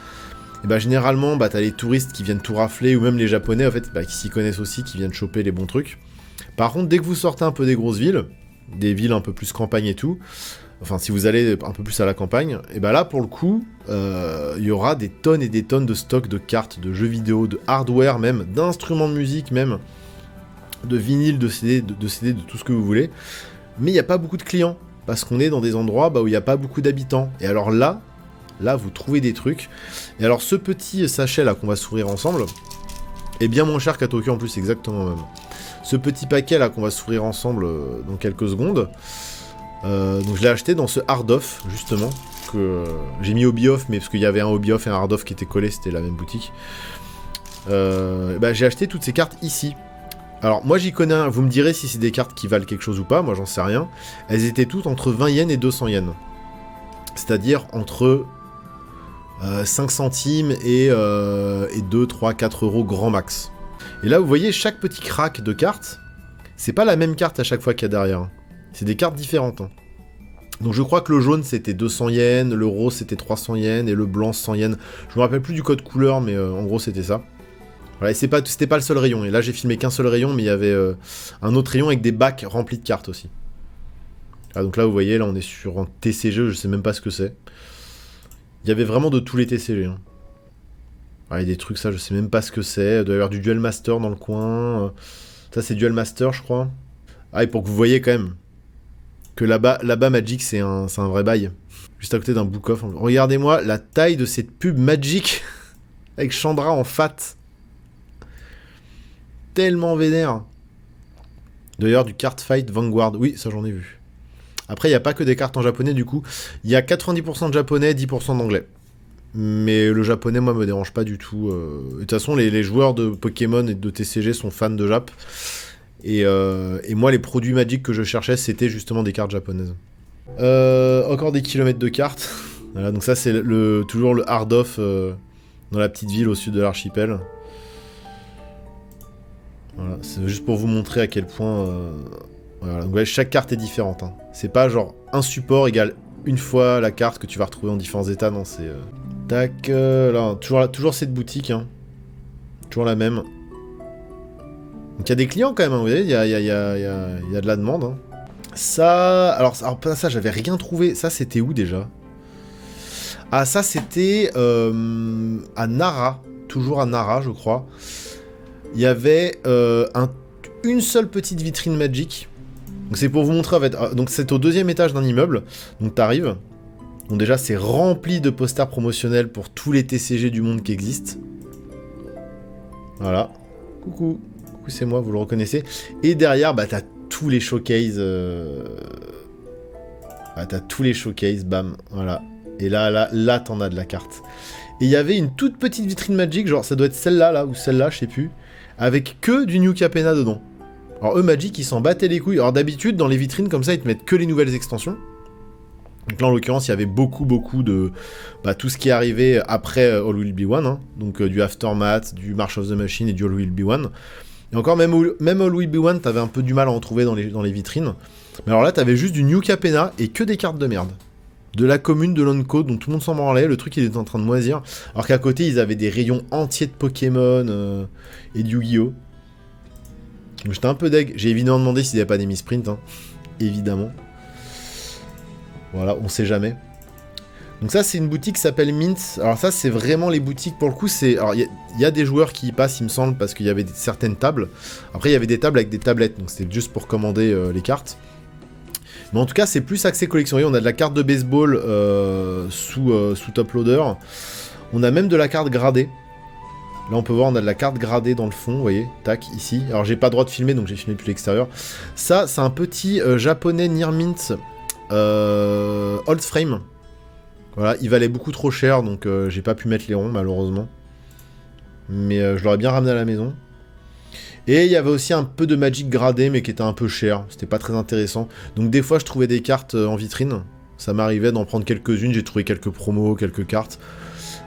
et généralement, t'as les touristes qui viennent tout rafler, ou même les japonais en fait, qui s'y connaissent aussi, qui viennent choper les bons trucs. Par contre, dès que vous sortez un peu des grosses villes, des villes un peu plus campagne et tout, enfin, si vous allez un peu plus à la campagne, et là, pour le coup, il y aura des tonnes et des tonnes de stocks de cartes, de jeux vidéo, de hardware même, d'instruments de musique même, de vinyle, de CD, de tout ce que vous voulez. Mais il n'y a pas beaucoup de clients, parce qu'on est dans des endroits où il n'y a pas beaucoup d'habitants. Et alors là, vous trouvez des trucs. Et alors, ce petit sachet là qu'on va s'ouvrir ensemble, est bien moins cher qu'à Tokyo en plus, exactement même. Ce petit paquet là qu'on va s'ouvrir ensemble dans quelques secondes, donc je l'ai acheté dans ce hard off justement que j'ai mis hobby off, mais parce qu'il y avait un hobby off et un hard off qui étaient collés, c'était la même boutique. J'ai acheté toutes ces cartes ici. Alors moi j'y connais un, vous me direz si c'est des cartes qui valent quelque chose ou pas, moi j'en sais rien. Elles étaient toutes entre 20 yens et 200 yens. C'est-à-dire entre 5 centimes et 2, 3, 4 euros grand max. Et là vous voyez chaque petit crack de cartes, c'est pas la même carte à chaque fois qu'il y a derrière. C'est des cartes différentes. Hein. Donc je crois que le jaune c'était 200 yens, le rose c'était 300 yens et le blanc 100 yens. Je me rappelle plus du code couleur, mais en gros c'était ça. Voilà, et c'était pas le seul rayon. Et là j'ai filmé qu'un seul rayon, mais il y avait un autre rayon avec des bacs remplis de cartes aussi. Ah, donc là vous voyez, là on est sur un TCG, je sais même pas ce que c'est. Il y avait vraiment de tous les TCG. Hein. Ah, il y a des trucs, ça je sais même pas ce que c'est. Il doit y avoir du Duel Master dans le coin. Ça c'est Duel Master je crois. Ah, et pour que vous voyez quand même que là-bas Magic c'est un vrai bail. Juste à côté d'un book off. Regardez-moi la taille de cette pub Magic avec Chandra en fat. Tellement vénère. D'ailleurs du Card Fight Vanguard. Oui, ça j'en ai vu. Après, il n'y a pas que des cartes en japonais du coup. Il y a 90% de japonais, 10% d'anglais. Mais le japonais, moi, me dérange pas du tout. De toute façon, les joueurs de Pokémon et de TCG sont fans de Jap. Et moi, les produits Magic que je cherchais, c'était justement des cartes japonaises. Encore des kilomètres de cartes. Voilà, donc ça, c'est toujours le hard off dans la petite ville au sud de l'archipel. Voilà, c'est juste pour vous montrer à quel point... Voilà, donc, chaque carte est différente. Hein. C'est pas genre un support égale une fois la carte que tu vas retrouver en différents états. Non, c'est... Tac, là, toujours cette boutique. Hein. Toujours la même. Donc il y a des clients quand même, hein, vous voyez, il y a de la demande. Hein. Ça, alors ça, j'avais rien trouvé. Ça, c'était où déjà? Ah, ça, c'était à Nara. Toujours à Nara, je crois. Il y avait une seule petite vitrine Magic. Donc c'est pour vous montrer en fait. Donc c'est au 2e étage d'un immeuble. Donc t'arrives. Donc déjà c'est rempli de posters promotionnels pour tous les TCG du monde qui existent. Voilà. Coucou. Coucou, c'est moi, vous le reconnaissez. Et derrière, t'as tous les showcases. T'as tous les showcases, bam. Voilà. Et là t'en as de la carte. Et il y avait une toute petite vitrine Magic, genre ça doit être celle-là, là, ou celle-là, je sais plus. Avec que du New Capena dedans. Alors eux, Magic, ils s'en battaient les couilles. Alors d'habitude, dans les vitrines comme ça, ils te mettent que les nouvelles extensions. Donc là, en l'occurrence, il y avait beaucoup de... tout ce qui est arrivé après All Will Be One. Hein. Donc du Aftermath, du March of the Machine et du All Will Be One. Et encore, même All Will Be One, t'avais un peu du mal à en trouver dans les vitrines. Mais alors là, t'avais juste du New Capena et que des cartes de merde. De la commune de Lonko, dont tout le monde s'en branlait, le truc il était en train de moisir. Alors qu'à côté, ils avaient des rayons entiers de Pokémon et de Yu-Gi-Oh! Donc j'étais un peu deg. J'ai évidemment demandé s'il n'y avait pas des missprints, hein. Évidemment. Voilà, on sait jamais. Donc ça, c'est une boutique qui s'appelle Mint. Alors ça, c'est vraiment les boutiques, pour le coup, c'est... Alors, il y a des joueurs qui y passent, il me semble, parce qu'il y avait certaines tables. Après, il y avait des tables avec des tablettes, donc c'était juste pour commander les cartes. Mais en tout cas, c'est plus axé collection. On a de la carte de baseball sous top loader. On a même de la carte gradée. Là, on peut voir, on a de la carte gradée dans le fond, vous voyez, tac, ici. Alors, j'ai pas le droit de filmer, donc j'ai filmé depuis l'extérieur. Ça, c'est un petit japonais Near Mint old frame. Voilà, il valait beaucoup trop cher, donc j'ai pas pu mettre les ronds, malheureusement. Mais je l'aurais bien ramené à la maison. Et il y avait aussi un peu de Magic gradé, mais qui était un peu cher. C'était pas très intéressant. Donc des fois, je trouvais des cartes en vitrine. Ça m'arrivait d'en prendre quelques-unes. J'ai trouvé quelques promos, quelques cartes.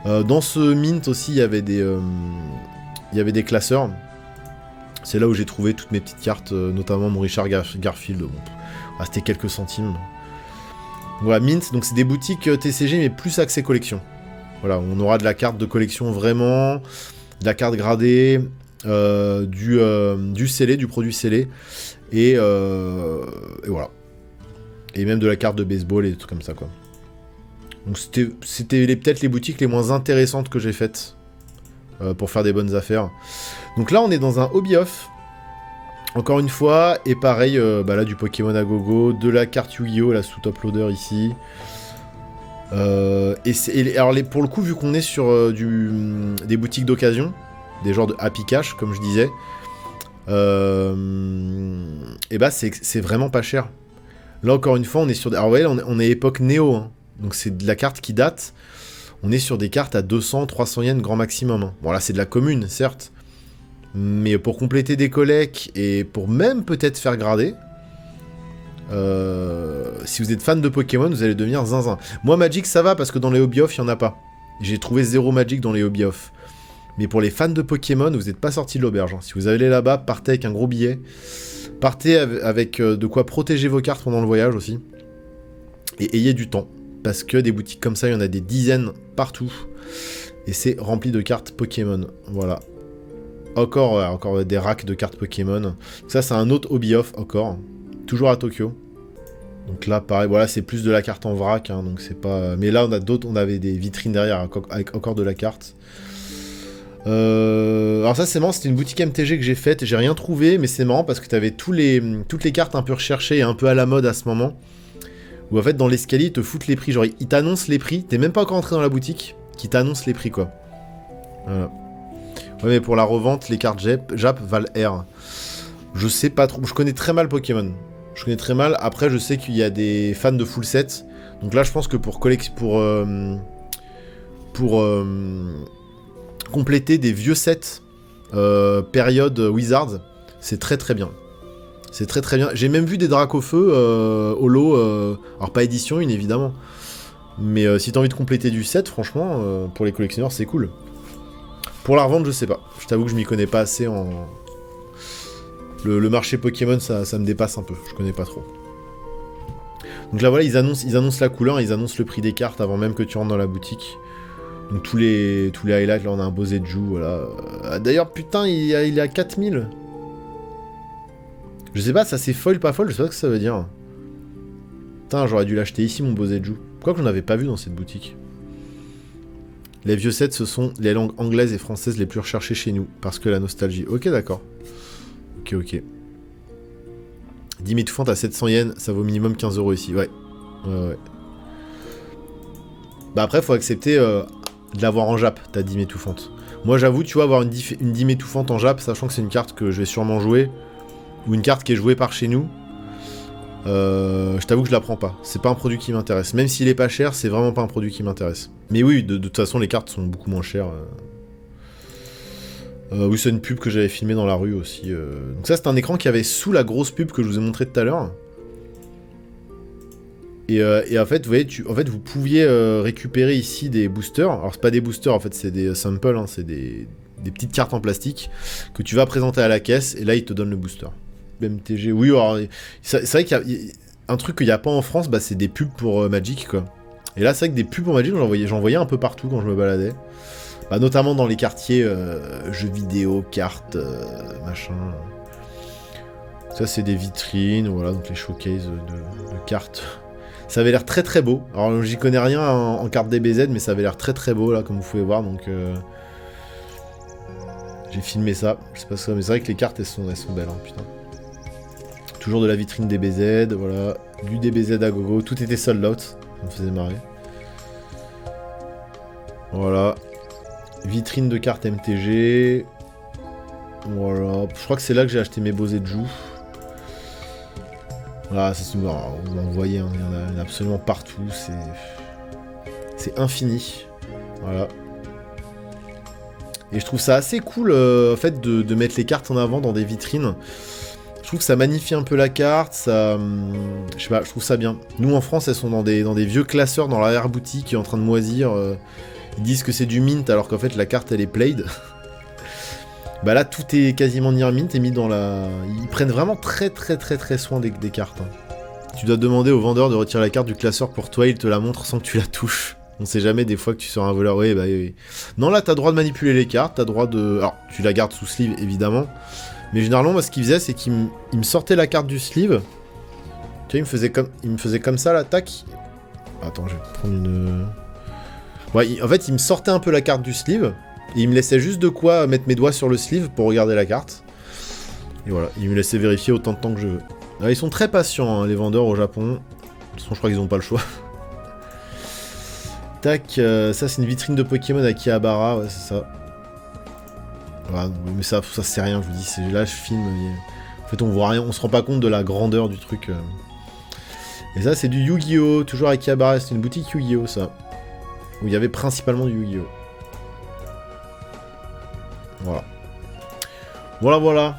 Dans ce mint aussi, il y avait des classeurs. C'est là où j'ai trouvé toutes mes petites cartes, notamment mon Richard Garfield. Bon, c'était quelques centimes. Voilà, mint, donc c'est des boutiques TCG, mais plus axées collection. Voilà, on aura de la carte de collection vraiment, de la carte gradée, du scellé, du produit scellé, et voilà. Et même de la carte de baseball et des trucs comme ça, quoi. Donc c'était peut-être les boutiques les moins intéressantes que j'ai faites pour faire des bonnes affaires. Donc là, on est dans un hobby off. Encore une fois, et pareil, là du Pokémon à gogo, de la carte Yu-Gi-Oh! Là sous top loader ici. Alors pour le coup, vu qu'on est sur des boutiques d'occasion, des genres de Happy Cash, comme je disais, et bah c'est vraiment pas cher. Là encore une fois, on est sur... Alors ouais, on est époque Néo, hein. Donc c'est de la carte qui date. On est sur des cartes à 200-300 yens grand maximum. Hein. Bon là c'est de la commune, certes. Mais pour compléter des collects et pour même peut-être faire grader, si vous êtes fan de Pokémon, vous allez devenir zinzin. Moi, Magic, ça va parce que dans les hobby off, il n'y en a pas. J'ai trouvé 0 Magic dans les hobby off. Mais pour les fans de Pokémon, vous n'êtes pas sorti de l'auberge. Hein. Si vous allez là-bas, partez avec un gros billet. Partez avec de quoi protéger vos cartes pendant le voyage aussi. Et ayez du temps. Parce que des boutiques comme ça, il y en a des dizaines partout. Et c'est rempli de cartes Pokémon. Voilà. Encore des racks de cartes Pokémon. Ça, c'est un autre hobby off encore. Toujours à Tokyo. Donc là, pareil, voilà, c'est plus de la carte en vrac. Hein, donc c'est pas... Mais là, on avait des vitrines derrière avec encore de la carte. Alors ça, c'est marrant, c'était une boutique MTG que j'ai faite. J'ai rien trouvé, mais c'est marrant parce que t'avais toutes les cartes un peu recherchées et un peu à la mode à ce moment. Où en fait, dans l'escalier, ils te foutent les prix. Genre, ils t'annoncent les prix. T'es même pas encore entré dans la boutique. Qui t'annoncent les prix, quoi. Voilà. Ouais, mais pour la revente, les cartes Jap valent R. Je sais pas trop. Je connais très mal Pokémon. Je connais très mal. Après, je sais qu'il y a des fans de full set. Donc là, je pense que pour compléter des vieux sets période Wizards, c'est très très bien. C'est très très bien. J'ai même vu des Dracofeu holo. Alors pas édition 1 évidemment. Mais si t'as envie de compléter du set, franchement, pour les collectionneurs, c'est cool. Pour la revente, je sais pas. Je t'avoue que je m'y connais pas assez en... Le marché Pokémon, ça me dépasse un peu. Je connais pas trop. Donc là, voilà, ils annoncent la couleur, ils annoncent le prix des cartes avant même que tu rentres dans la boutique. Donc tous les highlights, là, on a un beau Zetju, voilà. D'ailleurs, putain, il est à 4000. Je sais pas, ça c'est foil, pas foil, je sais pas ce que ça veut dire. Putain, j'aurais dû l'acheter ici, mon beau Zetju. Pourquoi que je n'en avais pas vu dans cette boutique? Les vieux sets, ce sont les langues anglaises et françaises les plus recherchées chez nous, parce que la nostalgie. Ok, d'accord. Ok. 10 000 Touffantes à 700 yens, ça vaut minimum 15 € ici, ouais. Bah après, faut accepter de l'avoir en Jap, ta 10 000 Touffantes. Moi, j'avoue, tu vois, avoir une 10 000 Touffantes en Jap, sachant que c'est une carte que je vais sûrement jouer, ou une carte qui est jouée par chez nous, je t'avoue que je la prends pas. C'est pas un produit qui m'intéresse. Même s'il est pas cher, c'est vraiment pas un produit qui m'intéresse. Mais oui, de toute façon, les cartes sont beaucoup moins chères. Oui, c'est une pub que j'avais filmée dans la rue aussi. Donc ça, c'est un écran qui avait sous la grosse pub que je vous ai montré tout à l'heure. Et en fait, vous voyez, vous pouviez récupérer ici des boosters. Alors, c'est pas des boosters, en fait, c'est des samples. Hein, c'est des petites cartes en plastique que tu vas présenter à la caisse. Et là, ils te donnent le booster. MTG, oui, alors, c'est vrai qu'il y a un truc qu'il n'y a pas en France, bah, c'est des pubs pour Magic, quoi. Et là, c'est vrai que des pubs pour Magic, j'en voyais un peu partout quand je me baladais. Bah, notamment dans les quartiers jeux vidéo, cartes, machin. Ça, c'est des vitrines, voilà, donc les showcases de cartes. Ça avait l'air très très beau. Alors j'y connais rien en carte DBZ, mais ça avait l'air très très beau là, comme vous pouvez voir. Donc j'ai filmé ça. Je sais pas ça, mais c'est vrai que les cartes elles sont belles, hein, putain. Toujours de la vitrine DBZ, voilà. Du DBZ à gogo. Tout était sold out. Ça me faisait marrer. Voilà. Vitrine de cartes MTG. Voilà. Je crois que c'est là que j'ai acheté mes beaux Eju. Voilà, ça se vous en voyez, hein, il y en a absolument partout. C'est infini. Voilà. Et je trouve ça assez cool, en fait, de mettre les cartes en avant dans des vitrines. Je trouve que ça magnifie un peu la carte, ça... je sais pas, je trouve ça bien. Nous, en France, elles sont dans des vieux classeurs dans l'arrière-boutique qui est en train de moisir. Ils disent que c'est du mint, alors qu'en fait, la carte, elle est played. Bah là, tout est quasiment near mint et mis dans la... Ils prennent vraiment très soin des cartes. Hein. Tu dois demander au vendeur de retirer la carte du classeur pour toi, il te la montre sans que tu la touches. On sait jamais des fois que tu seras un voleur. Oui, bah oui. Non, là, t'as le droit de manipuler les cartes, t'as le droit de... Alors, tu la gardes sous sleeve, évidemment. Mais généralement, moi, ce qu'il faisait, c'est qu'il me sortait la carte du sleeve. Tu vois, il me faisait comme ça, là, tac. Attends, je vais prendre une... Ouais, en fait, il me sortait un peu la carte du sleeve. Et il me laissait juste de quoi mettre mes doigts sur le sleeve pour regarder la carte. Et voilà, il me laissait vérifier autant de temps que je veux. Alors, ils sont très patients, hein, les vendeurs au Japon. De toute façon, je crois qu'ils n'ont pas le choix. Tac, ça c'est une vitrine de Pokémon à Akihabara, ouais, c'est ça. Voilà, mais ça c'est rien, je vous dis. Là, je filme. En fait, on voit rien, on se rend pas compte de la grandeur du truc. Et ça, c'est du Yu-Gi-Oh! Toujours à Akihabara, c'est une boutique Yu-Gi-Oh! Ça. Où il y avait principalement du Yu-Gi-Oh! Voilà. Voilà.